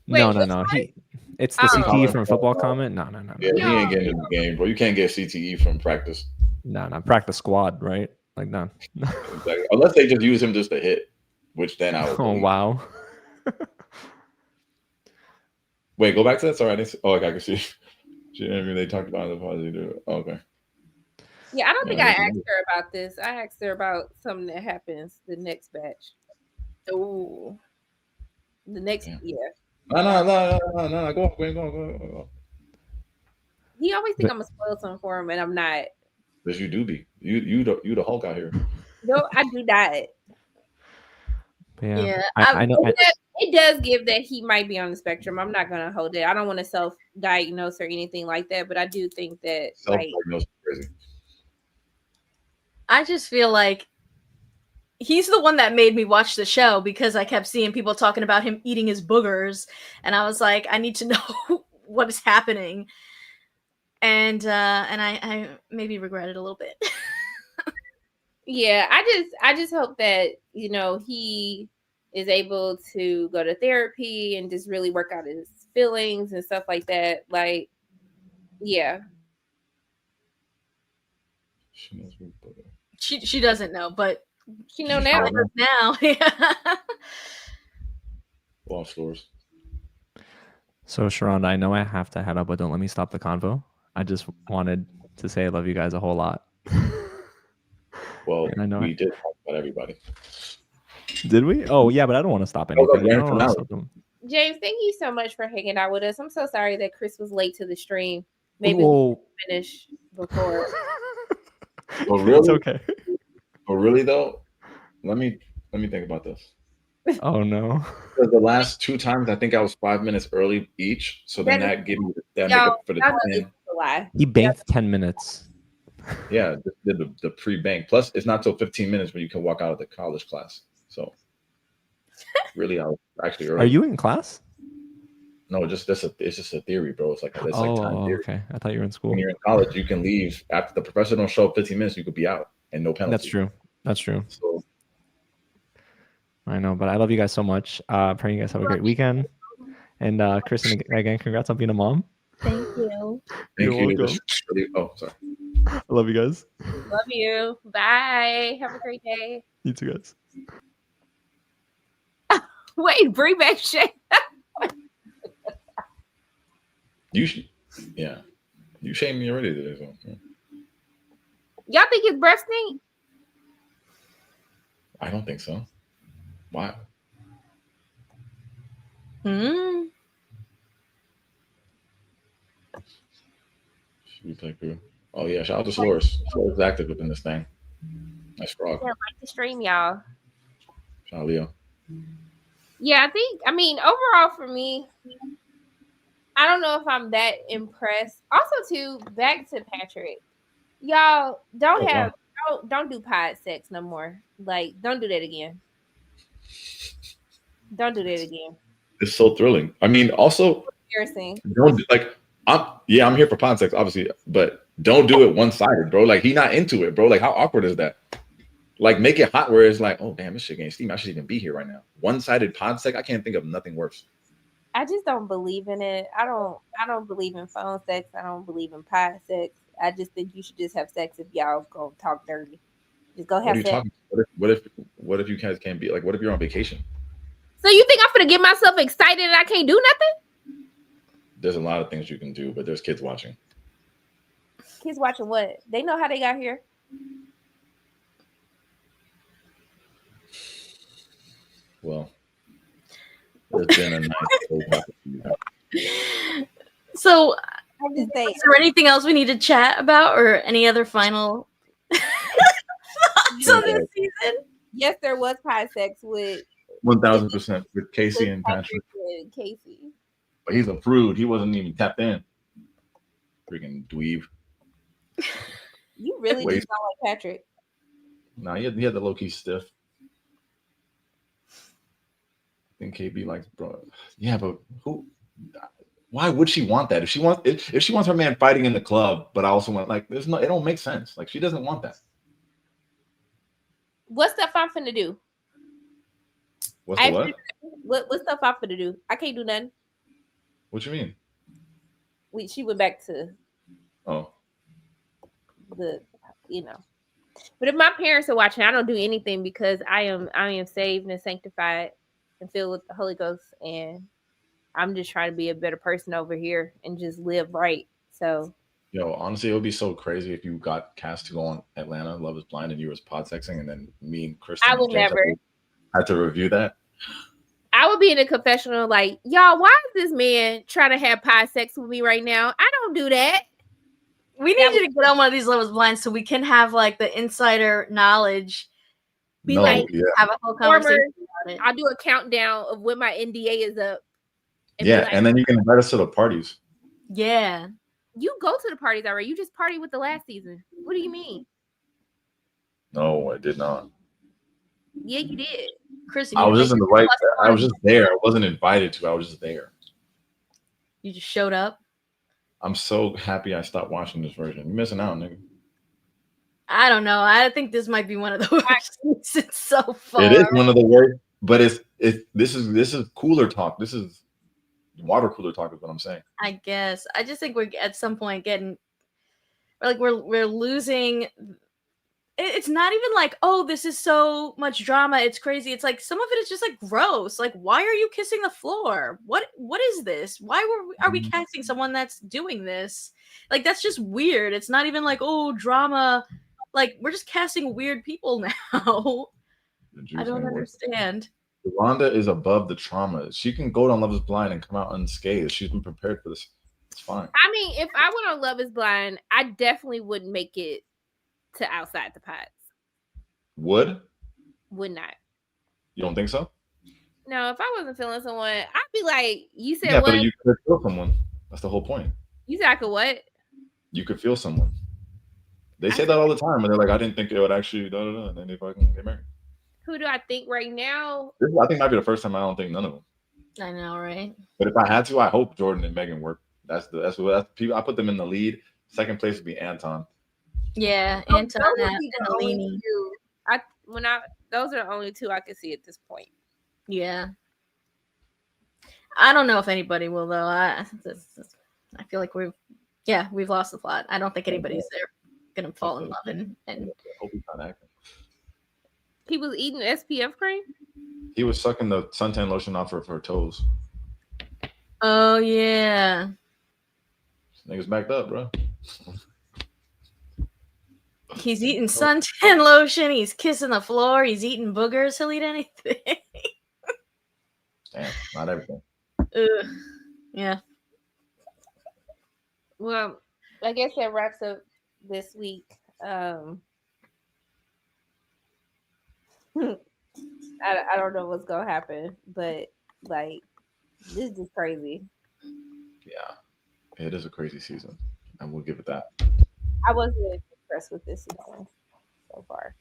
no. Wait, It's the Oh. CTE from football comment. No. Yeah, No. he ain't getting in the game, bro. You can't get CTE from practice. No. Practice squad, right? Like no. Exactly. Unless they just use him just to hit, which then I would. Oh believe. wow. Wait, go back to that. Sorry, I didn't see. Oh, okay, I can see. She interview they talked about the positive. Oh, okay. Yeah, I don't think Yeah, I that's asked her about this. I asked her about something that happens the next batch. Oh, the next, Yeah. yeah. No. Go on. He always think I'm gonna spoil something for him, and I'm not. Because you do be. You the Hulk out here. No, I do not. But yeah. Yeah, I know. It does give that he might be on the spectrum. I'm not gonna hold it. I don't want to self-diagnose or anything like that, but I do think that like Self-diagnosed crazy. I just feel like he's the one that made me watch the show because I kept seeing people talking about him eating his boogers, and I was like, I need to know what is happening. And I maybe regret it a little bit. yeah, I just hope that he is able to go to therapy and just really work out his feelings and stuff like that. Like, yeah. She knows we put it. She doesn't know, but She know now. now. Yeah. Lost stores. So Sharonda, I know I have to head up, but don't let me stop the convo. I just wanted to say I love you guys a whole lot. Well, I know we did talk about everybody. Did we? Oh yeah, but I don't want to stop anything. I don't wanna stop them. James, thank you so much for hanging out with us. I'm so sorry that Chris was late to the stream. Maybe Whoa. we finish before. Oh, really? It's okay. Oh, really though? Let me think about this. Oh no. Because the last 2 times, I think I was 5 minutes early each. So then that gave me that make up for the Y'all know 10. this is a lie. He banked 10 minutes. Yeah, just did the pre-bank. Plus, it's not till 15 minutes when you can walk out of the college class. So really, I was actually early. Are you in class? No, it's just a theory, bro. It's like time theory. Okay. I thought you were in school. When you're in college, you can leave after the professor don't show up 15 minutes. You could be out and no penalty. That's true. So I know, but I love you guys so much. Praying you guys have a great weekend. And Kristen, again, congrats on being a mom. Thank you. thank You're you. welcome. Oh, sorry. I love you guys. Love you. Bye. Have a great day. You too, guys. Wait, bring back Shay. You shamed me already today. So. Yeah. Y'all think his breath stink? I don't think so. Why? Mm. Should we play crew? Oh yeah, shout out to Slores. Slores is active within this thing. Nice frog. Yeah, like the stream, y'all. Shout out Leo. Yeah, I mean, overall for me, I don't know if I'm that impressed. Also, too, back to Patrick. Y'all don't do pod sex no more. Like, don't do that again. Don't do that again. It's so thrilling. I mean, also Embarrassing. don't I'm here for pod sex, obviously, but don't do it one-sided, bro. Like, he not into it, bro. Like, how awkward is that? Like, make it hot where it's like, oh damn, this shit ain't steam. I should even be here right now. One-sided pod sex, I can't think of nothing worse. I just don't believe in it. I don't believe in phone sex. I don't believe in pod sex. I just think you should just have sex if y'all go talk dirty. Just go have sex. What if you guys can't be like? What if you're on vacation? So you think I'm gonna get myself excited and I can't do nothing? There's a lot of things you can do, but there's kids watching. Kids watching what? They know how they got here. Well, it's been a nice. So, I just say, is there anything else we need to chat about, or any other final? on this season. Yes, there was pie sex with 1000% with Casey and Patrick. and Casey. But he's a prude. He wasn't even tapped in. Freaking dweeb. You really do sound like Patrick. Nah, he had the low key stiff. I think KB likes bro. Yeah, but who? Why would she want that? If she wants her man fighting in the club, but I also want it don't make sense. Like she doesn't want that. What stuff I'm finna do? What's the what? What stuff I'm finna do? I can't do nothing. What you mean? She went back to the But if my parents are watching, I don't do anything because I am saved and sanctified and filled with the Holy Ghost, and I'm just trying to be a better person over here and just live right. So, honestly, it would be so crazy if you got cast to go on Atlanta Love Is Blind and you was pod sexing, and then me and Kristen I would never had to review that. I would be in a confessional like, y'all, why is this man trying to have pod sex with me right now? I don't do that. We need you to get on one of these Love Is Blind so we can have like the insider knowledge. Have a whole conversation about it. I'll do a countdown of when my NDA is up. And then you can invite us to the parties. Yeah. You go to the parties already. You just partied with the last season. What do you mean? No, I did not. Yeah, you did. Chris, I was just in the right. I was just there. I wasn't invited to. I was just there. You just showed up. I'm so happy I stopped watching this version. You're missing out, nigga. I don't know. I think this might be one of the worst seasons so far. It is one of the worst, but this is cooler talk. This is water cooler talk is what I'm saying. I guess. I just think we're at some point we're losing. It's not even like, oh, this is so much drama, it's crazy. It's like some of it is just like gross. Like, why are you kissing the floor? What is this? Why are we casting someone that's doing this? Like, that's just weird. It's not even like, oh, drama. Like, we're just casting weird people now. I don't understand. Rhonda is above the trauma. She can go on Love Is Blind and come out unscathed. She's been prepared for this. It's fine. I mean, if I went on Love Is Blind, I definitely wouldn't make it to outside the pods. Would not. You don't think so? No, if I wasn't feeling someone, I'd be like, you said what? But you could feel someone. That's the whole point. You said I could what? You could feel someone. They say that all the time, and they're like, I didn't think it would actually and then they fucking get married. Who do I think right now? I think might be the first time I don't think none of them. I know, right? But if I had to, I hope Jordan and Megan work. That's people. I put them in the lead. Second place would be Anton. Yeah, Anton and Alini. Those are the only two I can see at this point. Yeah. I don't know if anybody will though. I feel like we've lost the plot. I don't think anybody's there gonna fall in love and hope he's not acting. He was eating SPF cream? He was sucking the suntan lotion off of her toes. Oh yeah. Niggas backed up, bro. He's eating suntan lotion. He's kissing the floor. He's eating boogers. He'll eat anything. Damn, not everything. Yeah. Well, I guess that wraps up this week. I don't know what's gonna happen, but like this is just crazy. Yeah, it is a crazy season, and we'll give it that. I wasn't impressed with this season so far.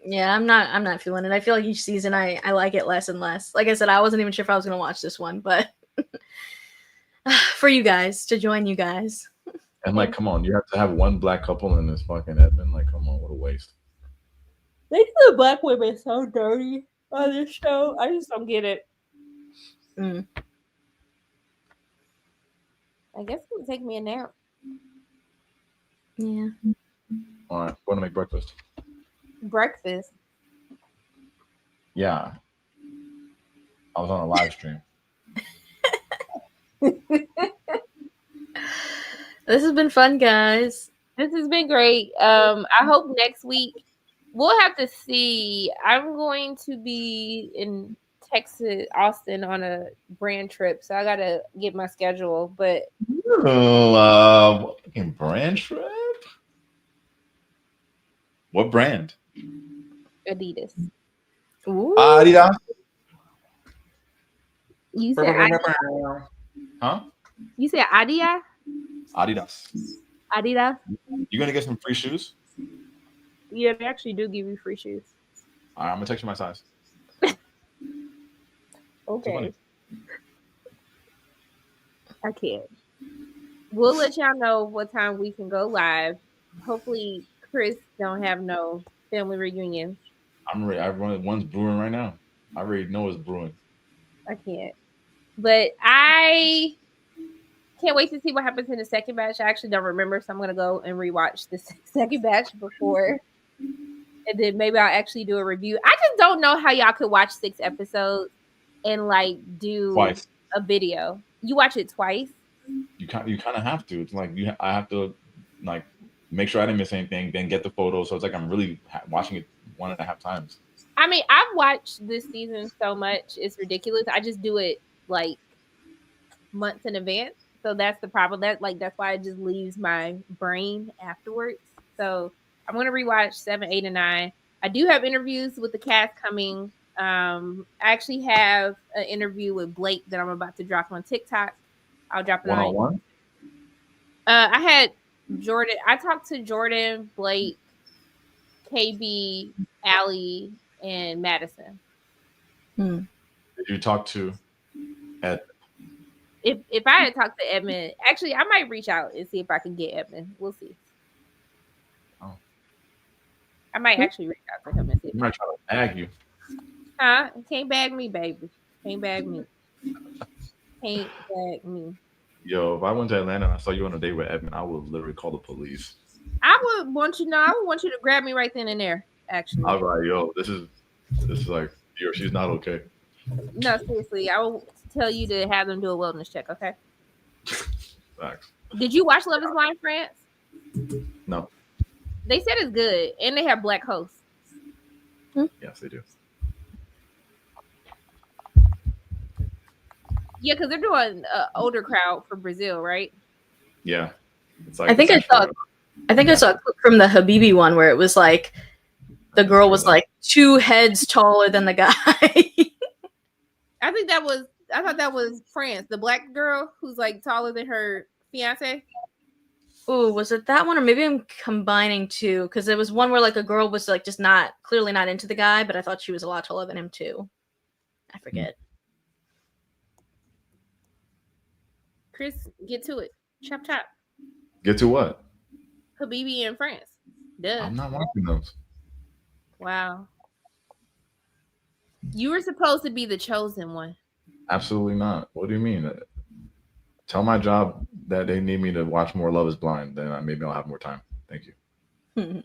Yeah, I'm not feeling it. I feel like each season I like it less and less. Like I said, I wasn't even sure if I was gonna watch this one, but for you guys to join you guys. And like, come on, you have to have one black couple in this fucking Edmund. Like, come on, what a waste. They do the black women so dirty on this show. I just don't get it. I guess it would take me a nap. Yeah. All right, want to make breakfast? Breakfast? Yeah. I was on a live stream. This has been fun, guys. This has been great. I hope next week we'll have to see. I'm going to be in Texas, Austin on a brand trip, so I gotta get my schedule. But brand trip? What brand? Adidas. Ooh. Adidas. You said Huh? You said Adidas? Adidas. Adidas? You gonna get some free shoes? Yeah, they actually do give you free shoes. All right, I'm gonna text you my size. Okay. I can't. We'll let y'all know what time we can go live. Hopefully, Chris don't have no family reunions. I'm ready. One's brewing right now. I already know it's brewing. I can't. But I can't wait to see what happens in the second batch. I actually don't remember, so I'm gonna go and rewatch the second batch before, and then maybe I'll actually do a review. I just don't know how y'all could watch 6 episodes and like do Twice. a video. You watch it twice? You kind of have to. It's like I have to like make sure I didn't miss anything, then get the photos. So it's like I'm really watching it 1.5 times. I mean, I've watched this season so much, it's ridiculous. I just do it like months in advance. So that's the problem. That's why it just leaves my brain afterwards. So I'm gonna rewatch 7, 8, and 9. I do have interviews with the cast coming. I actually have an interview with Blake that I'm about to drop on TikTok. I'll drop it on 1-on-1. I had Jordan. I talked to Jordan, Blake, KB, Allie, and Madison. Did you talk to Ed? If I had talked to Edmund, actually, I might reach out and see if I can get Edmund. We'll see. Oh. I might actually reach out to him and see. He might try to bag you. Huh? Can't bag me, baby. Can't bag me. Can't bag me. Yo, if I went to Atlanta and I saw you on a date with Edmund, I would literally call the police. I would want you to grab me right then and there. Actually, I'll be like, yo, this is like, she's not okay. No, seriously, I will tell you to have them do a wellness check. Okay. Facts. Did you watch Love Is Blind France? No. They said it's good, and they have black hosts. Yes, they do. Yeah, because they're doing an older crowd for Brazil, right? Yeah. It's like I think I saw a clip from the Habibi one where it was like the girl was like 2 heads taller than the guy. I thought that was France, the black girl who's like taller than her fiance. Ooh, was it that one, or maybe I'm combining two? Because there was one where like a girl was like just clearly not into the guy, but I thought she was a lot taller than him too. I forget. Chris, get to it. Chop chop. Get to what? Habibi in France. Duh. I'm not watching those. Wow. You were supposed to be the chosen one. Absolutely not. What do you mean? Tell my job that they need me to watch more Love Is Blind, then maybe I'll have more time. Thank you.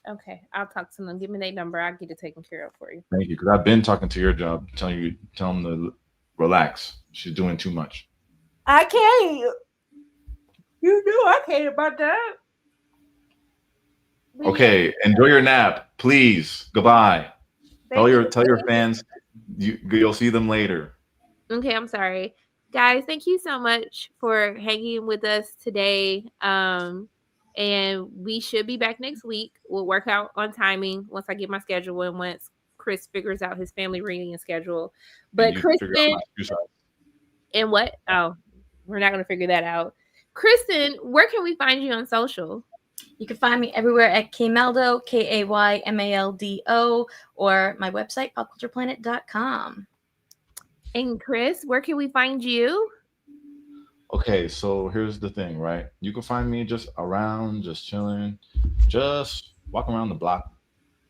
Okay, I'll talk to them. Give me their number. I'll get it taken care of for you. Thank you, because I've been talking to your job, tell them to relax. She's doing too much. I can't. You knew I can't about that. Okay, enjoy your nap, please. Goodbye. Tell your fans you'll see them later. Okay, I'm sorry. Guys, thank you so much for hanging with us today. And we should be back next week. We'll work out on timing once I get my schedule and once Chris figures out his family reunion schedule. But Kristen, and what? Oh, we're not going to figure that out. Kristen, where can we find you on social? You can find me everywhere at Kaymaldo, Kaymaldo, or my website, popcultureplanet.com. And Chris, where can we find you? Okay, so here's the thing, right? You can find me just around, just chilling, just walking around the block,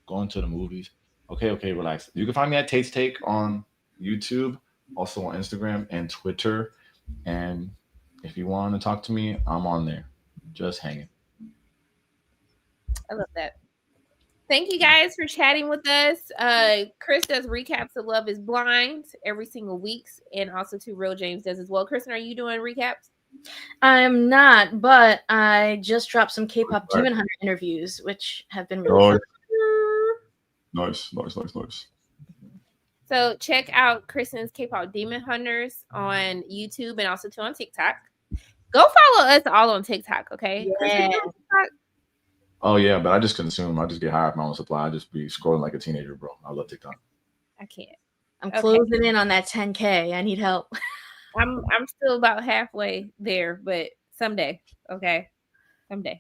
going to the movies. Okay, relax. You can find me at Tate's Take on YouTube, also on Instagram and Twitter. And if you want to talk to me, I'm on there, just hanging. I love that. Thank you guys for chatting with us. Chris does recaps of Love Is Blind every single week, and also too Real James does as well. Kristen, are you doing recaps? I'm not, but I just dropped some K-pop Demon Hunter interviews, which have been really fun. Nice. So check out Kristen's K-pop Demon Hunters on YouTube and also too on TikTok. Go follow us all on TikTok, okay? Yeah. Oh yeah, but I just consume. I just get high off my own supply. I just be scrolling like a teenager, bro. I love TikTok. I can't. I'm Okay. closing in on that 10K. I need help. I'm still about halfway there, but someday. Okay. Someday.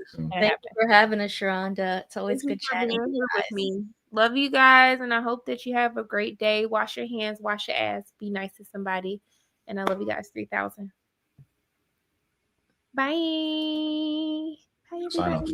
Soon. That Thank happens. you for having us, Sharonda. It's always Thank you good for chatting. being with here you with guys. me. Love you guys, and I hope that you have a great day. Wash your hands, wash your ass, be nice to somebody, and I love you guys 3,000. Bye. Bye, Sign everybody. off.